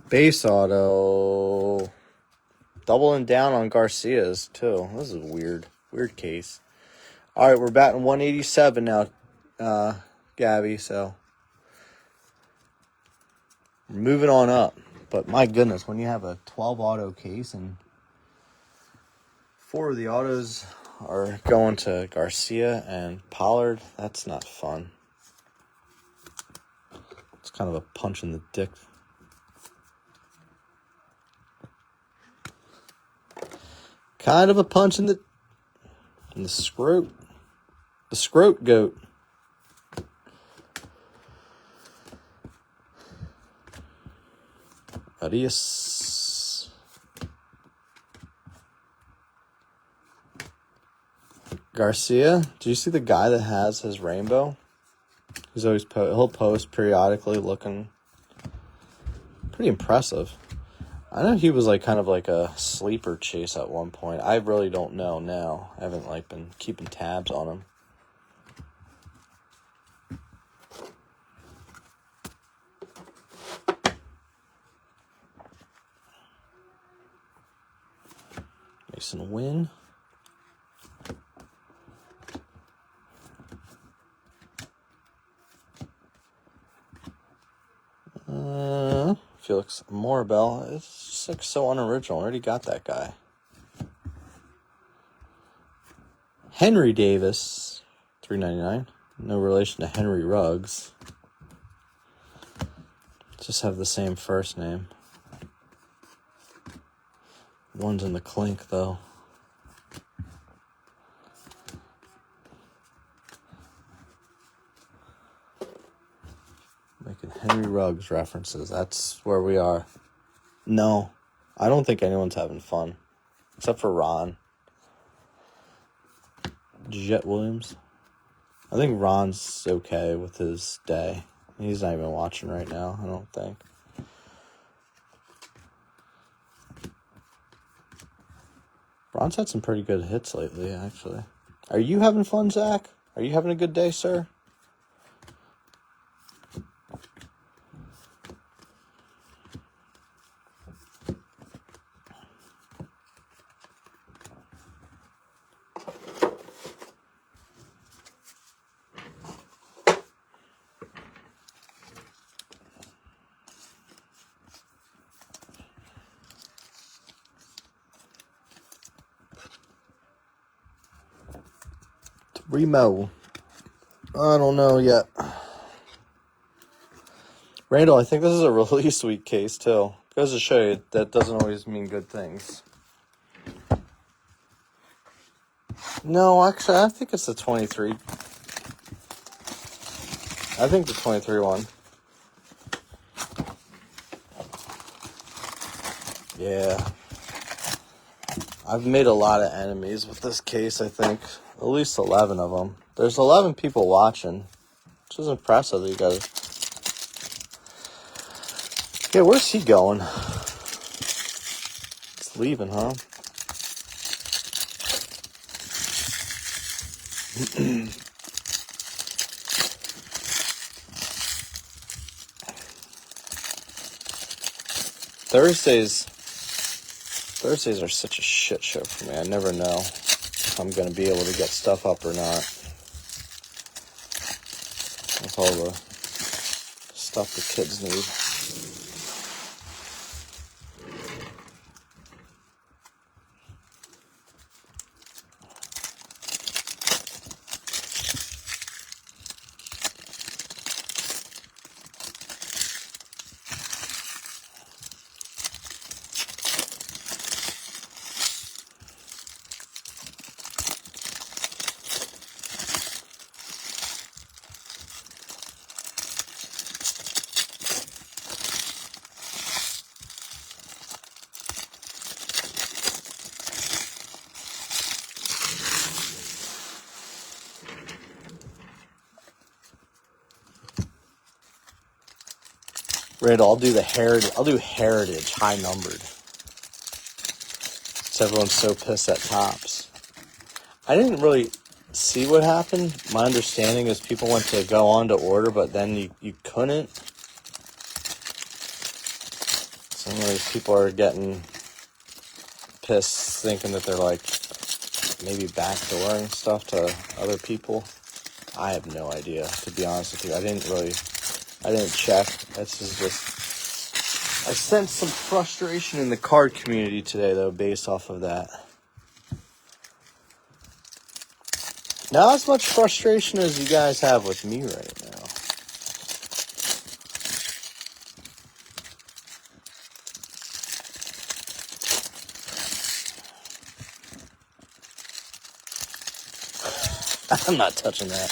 Base auto. Doubling down on Garcia's, too. This is a weird case. All right, we're batting 187 now, Gabby, so we're moving on up. But my goodness, when you have a 12 auto case and 4 of the autos are going to Garcia and Pollard. That's not fun. It's kind of a punch in the dick. Kind of a punch in the scrote. The scrote goat. Adios. Garcia, do you see the guy that has his rainbow? He's always he'll post periodically, looking pretty impressive. I know he was like kind of like a sleeper chase at one point. I really don't know now. I haven't like been keeping tabs on him. Mason Wynn. Felix Morabel. It's just like so unoriginal. I already got that guy. Henry Davis, $3.99. No relation to Henry Ruggs. Just have the same first name. One's in the clink, though. Making Henry Ruggs references. That's where we are. No, I don't think anyone's having fun. Except for Ron. Jet Williams. I think Ron's okay with his day. He's not even watching right now, I don't think. Ron's had some pretty good hits lately, actually. Are you having fun, Zach? Are you having a good day, sir? Remo. I don't know yet. Randall, I think this is a release week case, too. Goes to show you that doesn't always mean good things. No, actually, I think it's the 23. I think the 23 one. Yeah. I've made a lot of enemies with this case, I think. At least 11 of them. There's 11 people watching, which is impressive, you guys. Yeah, where's he going? It's leaving, huh? Thursdays are such a shit show for me. I never know if I'm going to be able to get stuff up or not. With all the stuff the kids need. Randall, I'll do heritage high numbered. So everyone's so pissed at tops. I didn't really see what happened. My understanding is people went to go on to order, but then you couldn't. Some of these people are getting pissed, thinking that they're like maybe backdooring stuff to other people. I have no idea, to be honest with you. I didn't check. This is just... I sensed some frustration in the card community today, though, based off of that. Not as much frustration as you guys have with me right now. I'm not touching that.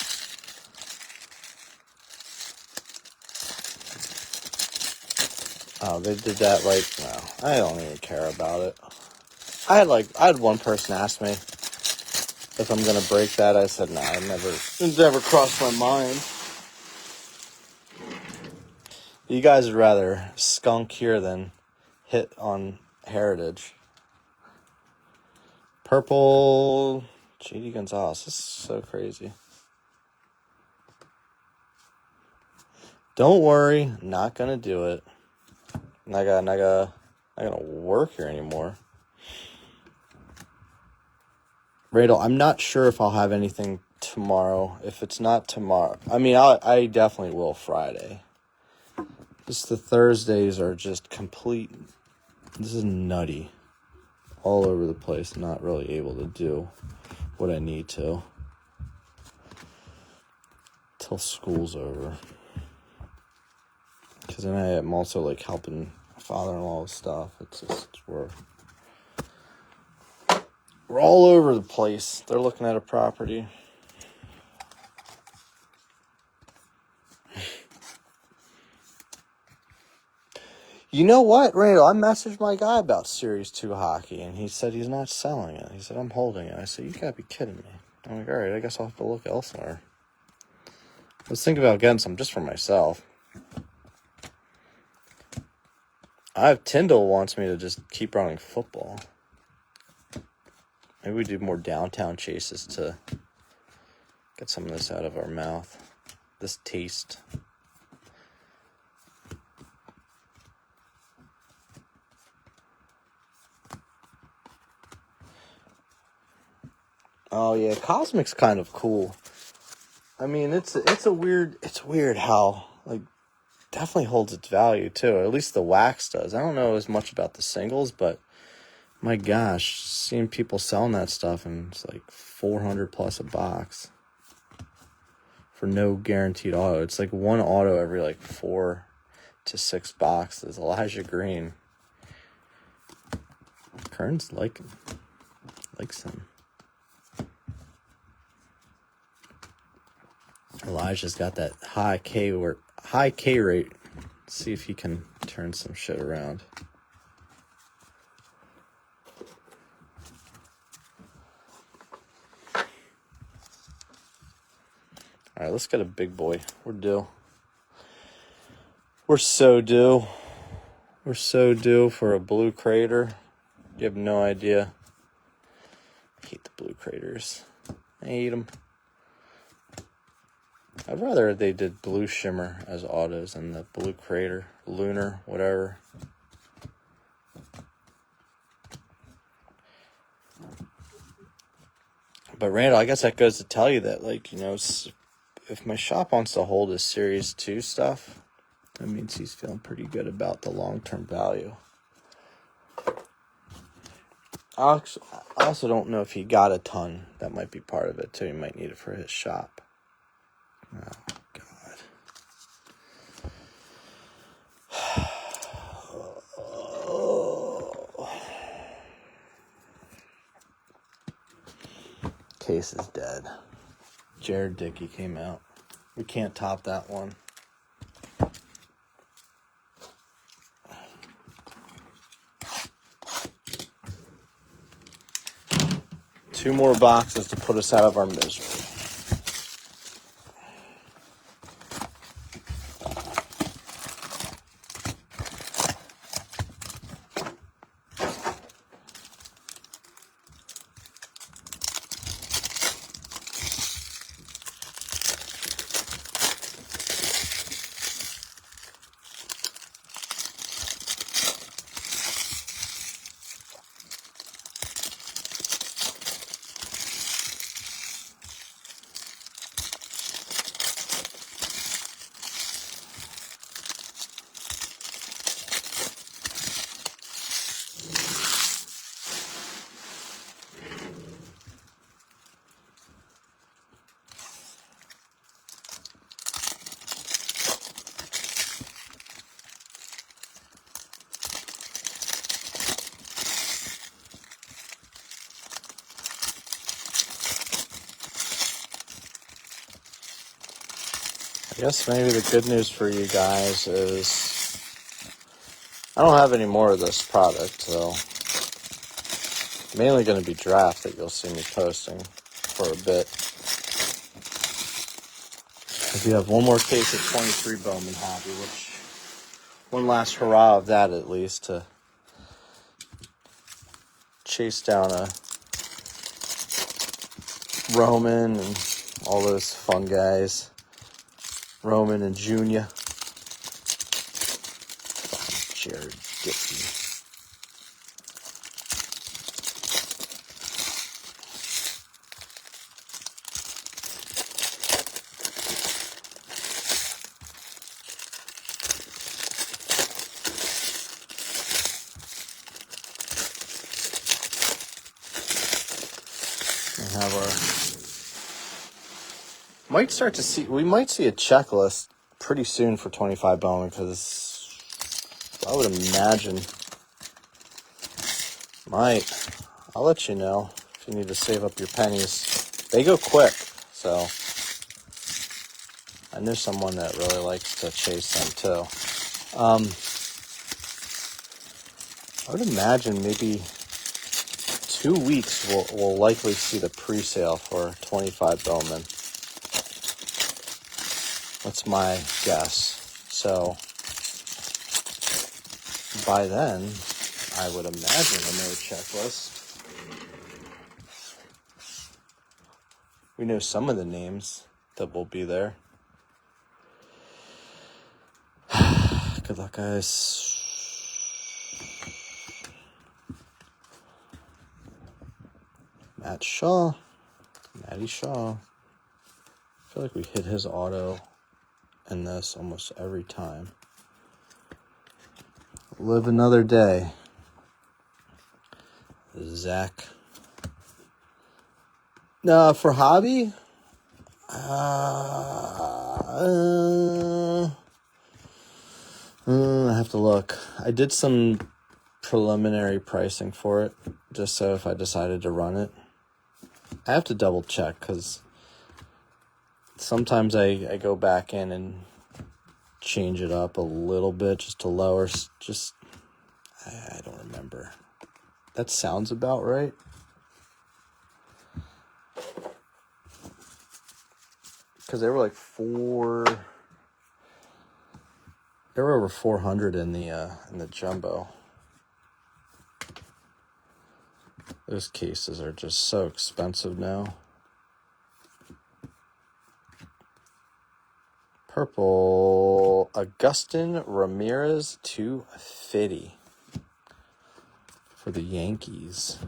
Oh, they did that like, no, I don't even care about it. I had one person ask me if I'm gonna break that. I said, no, it never crossed my mind. You guys would rather skunk here than hit on Heritage. Purple JD Gonzalez. This is so crazy. Don't worry, not gonna do it. Not gonna work here anymore. Radel, I'm not sure if I'll have anything tomorrow. If it's not tomorrow, I mean, I definitely will Friday. Just the Thursdays are just complete. This is nutty. All over the place. Not really able to do what I need to. Till school's over. Because then I am also like helping my father-in-law with stuff. We're all over the place. They're looking at a property. You know what, Randall? I messaged my guy about Series 2 hockey, and he said he's not selling it. He said, I'm holding it. I said, you gotta be kidding me. I'm like, all right, I guess I'll have to look elsewhere. I was thinking about getting some just for myself. Tyndall wants me to just keep running football. Maybe we do more downtown chases to get some of this out of our mouth. This taste. Oh yeah, Cosmic's kind of cool. I mean, it's weird how like definitely holds its value too. At least the wax does. I don't know as much about the singles, but my gosh, seeing people selling that stuff and it's like $400 plus a box for no guaranteed auto. It's like one auto every like 4 to 6 boxes. Elijah Green. Kern's likes him. Elijah's got that high K rate. Let's see if he can turn some shit around. All right, let's get a big boy. We're due. We're so due. We're so due for a blue crater. You have no idea. I hate the blue craters. I hate them. I'd rather they did blue shimmer as autos than the blue crater, lunar, whatever. But Randall, I guess that goes to tell you that, like, you know, if my shop wants to hold his Series 2 stuff, that means he's feeling pretty good about the long-term value. I also don't know if he got a ton. That might be part of it, too. He might need it for his shop. Oh, God. Case is dead. Jared Dickey came out. We can't top that one. Two more boxes to put us out of our misery. I guess maybe the good news for you guys is I don't have any more of this product, so mainly going to be draft that you'll see me posting for a bit. I do have one more case of 23 Bowman Hobby, which one last hurrah of that at least to chase down a Roman and all those fun guys. Roman and Junior. Jared Gibson. We have our... We might see a checklist pretty soon for 25 Bowman, because I would imagine I'll let you know if you need to save up your pennies. They go quick, so I know someone that really likes to chase them too. I would imagine maybe 2 weeks we'll likely see the pre-sale for 25 Bowman. That's my guess. So by then, I would imagine a no checklist. We know some of the names that will be there. Good luck, guys. Matt Shaw. Matty Shaw. I feel like we hit his auto in this almost every time. Live another day. Zach. No, for hobby? I have to look. I did some preliminary pricing for it, just so if I decided to run it. I have to double check, because sometimes I go back in and change it up a little bit just to lower, I don't remember. That sounds about right. Because they were like they were over 400 in the jumbo. Those cases are just so expensive now. Purple, Agustin Ramirez /50 for the Yankees.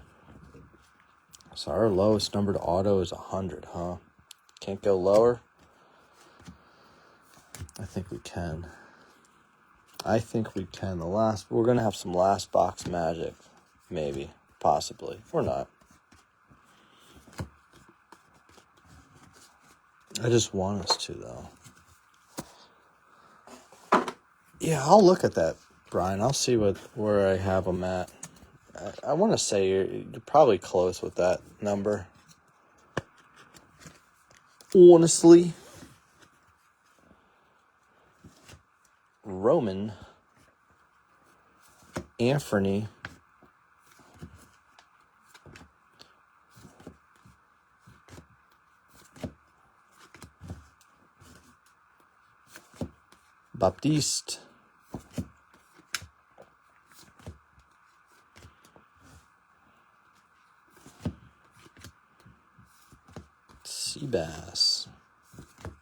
So our lowest numbered auto is 100, huh? Can't go lower? I think we can. We're going to have some last box magic. Maybe. Possibly. Or not. I just want us to, though. Yeah, I'll look at that, Brian. I'll see where I have them at. I want to say you're probably close with that number. Honestly. Roman. Anthony. Baptiste. Seabass.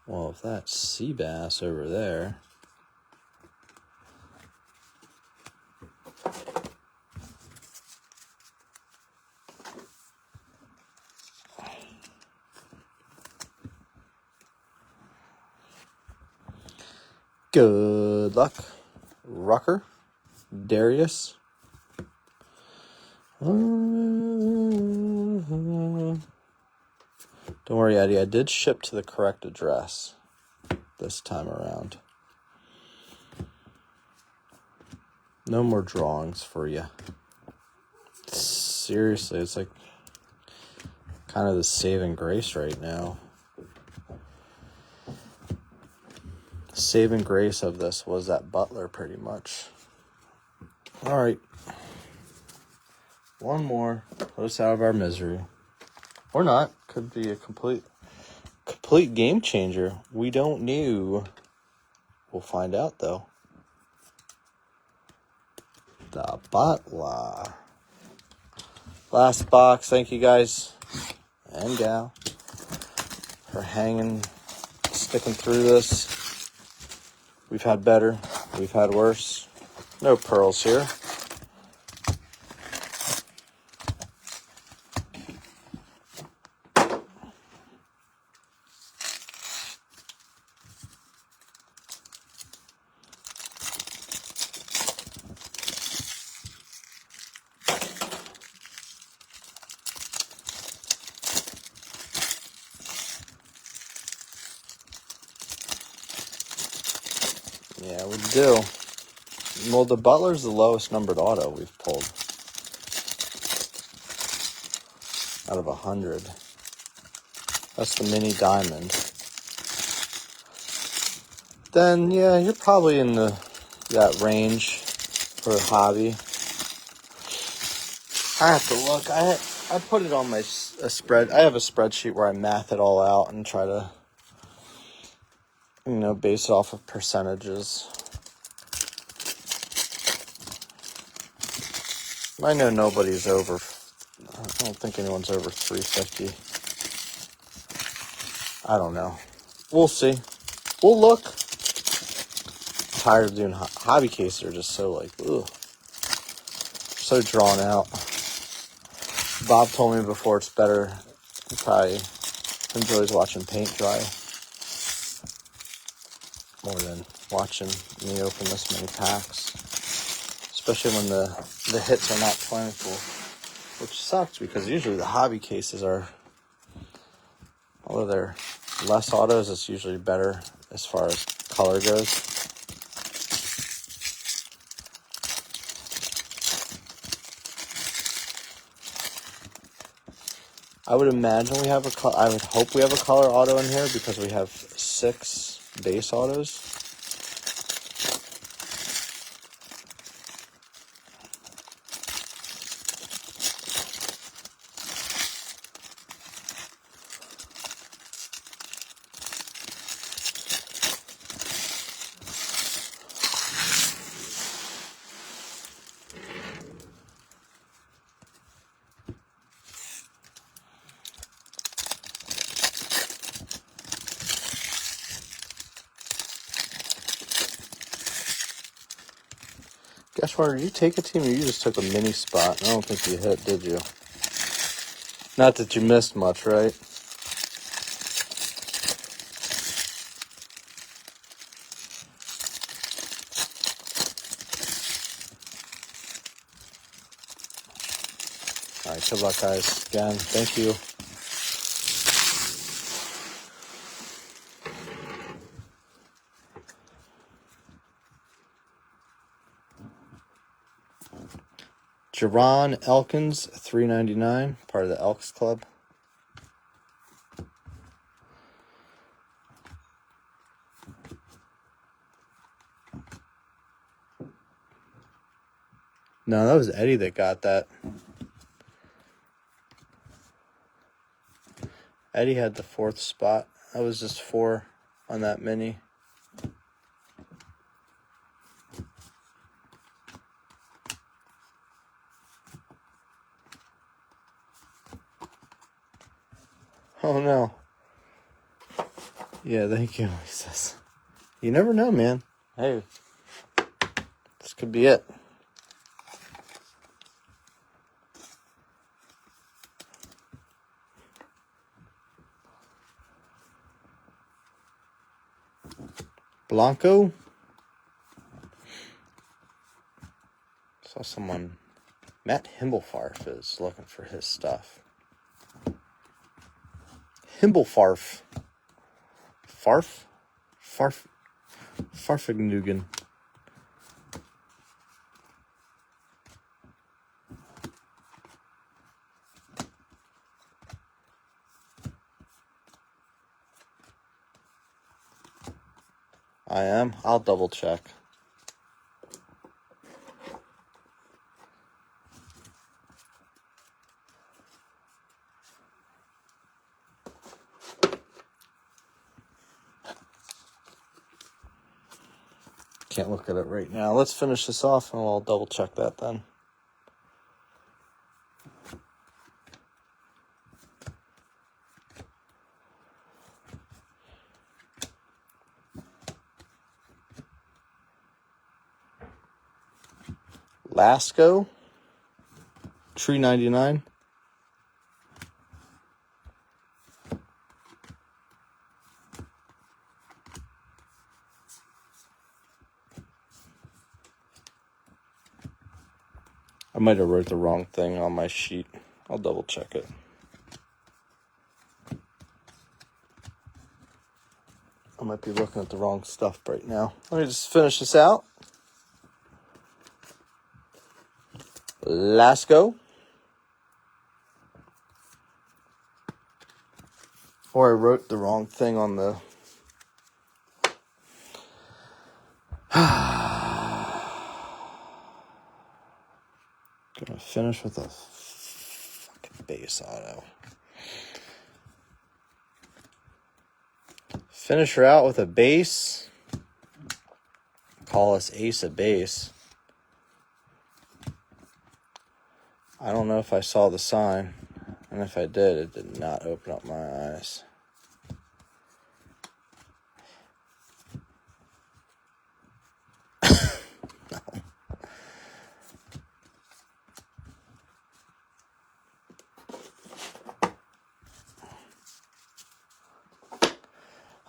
Well, if that's Seabass over there. Good luck, Rucker, Darius. Don't worry, Eddie. I did ship to the correct address this time around. No more drawings for you. Seriously, it's like kind of the saving grace right now. saving grace of this was that Butler pretty much. All right. One more. Put us out of our misery. Or not. Could be a complete game changer. We don't know. We'll find out, though. The Butler. Last box. Thank you guys and gal for sticking through this. We've had better. We've had worse. No pearls here. Yeah, we do. Well, the Butler's the lowest numbered auto we've pulled out of 100. That's the mini diamond. Then, yeah, you're probably in that range for a hobby. I have to look. I put it on a spread. I have a spreadsheet where I math it all out and try to, base it off of percentages. I know nobody's over. I don't think anyone's over 350. I don't know. We'll see. We'll look. I'm tired of doing hobby cases. Are just so ugh, so drawn out. Bob told me before it's better. He probably enjoys watching paint dry more than watching me open this many packs. Especially when the hits are not plentiful. Which sucks because usually the hobby cases are, although they're less autos, it's usually better as far as color goes. I would imagine I would hope we have a color auto in here because we have 6 base autos. Did you take a team or you just took a mini spot? I don't think you hit, did you? Not that you missed much, right? All right, good luck, guys. Again, thank you. Jerron Elkins, $3.99, part of the Elks Club. No, that was Eddie that got that. Eddie had the 4th spot. That was just 4 on that mini. Oh, no. Yeah, thank you, he says. You never know, man. Hey, this could be it. Blanco. Saw someone, Matt Himblefarf is looking for his stuff. Himblefarf. Farfignugan. I am. I'll double check. Can't look at it right now. Let's finish this off and we'll double check that then. Lasco, Tree 99. I might have wrote the wrong thing on my sheet. I'll double check it. I might be looking at the wrong stuff right now. Let me just finish this out. Lasco. Or I wrote the wrong thing on the... Gonna finish with a fucking base auto. Finish her out with a base. Call us ace of base. I don't know if I saw the sign. And if I did, it did not open up my eyes. No.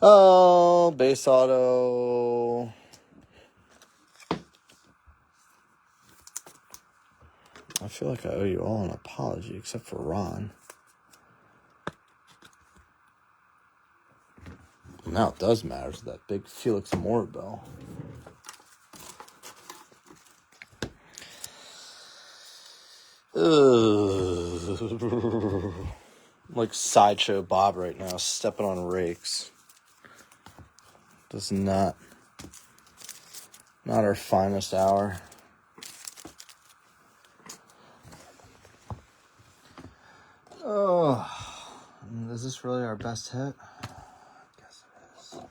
Oh, base auto. I feel like I owe you all an apology, except for Ron. Now it does matter to that big Felix Moribel. Like Sideshow Bob right now, stepping on rakes. Does not our finest hour. Oh, is this really our best hit? I guess it is.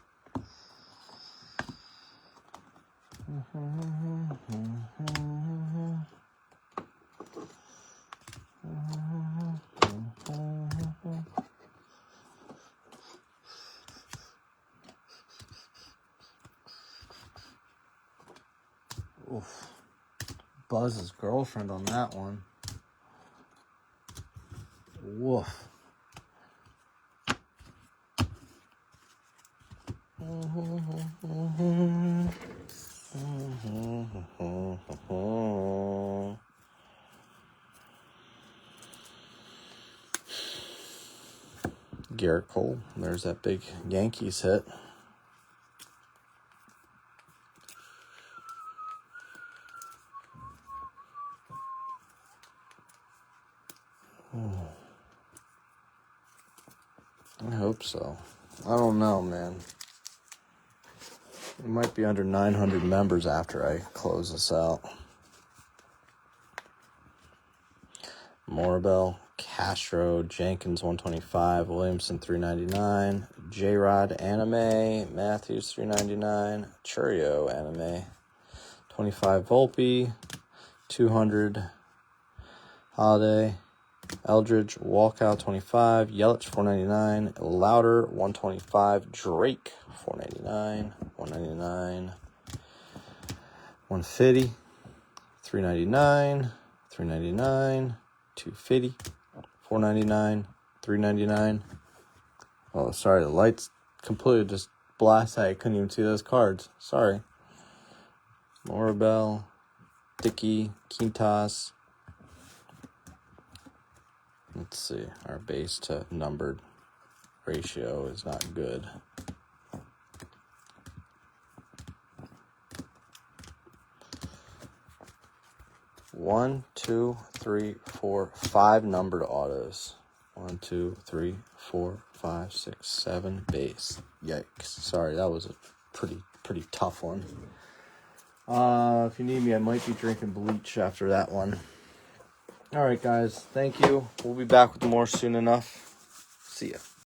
Oof. Buzz's girlfriend on that one. Woof. Garrett Cole. There's that big Yankees hit. I hope so. I don't know, man. We might be under 900 members after I close this out. Moribel, Castro, Jenkins 125, Williamson 399, J-Rod Anime, Matthews 399, Churio Anime, 25 Volpe, 200 Holiday, Eldridge, Walkout 25, Yelich 499, Louder 125, Drake 499, 199, 150, 399, 399, 250, 499, 399. Oh, sorry, the lights completely just blasted. I couldn't even see those cards. Sorry. Moribel, Dickey, Quintas. Let's see. Our base to numbered ratio is not good. One, two, three, four, 5 numbered autos. 1, 2, 3, 4, 5, 6, 7 base. Yikes. Sorry, that was a pretty tough one. If you need me, I might be drinking bleach after that one. All right, guys. Thank you. We'll be back with more soon enough. See ya.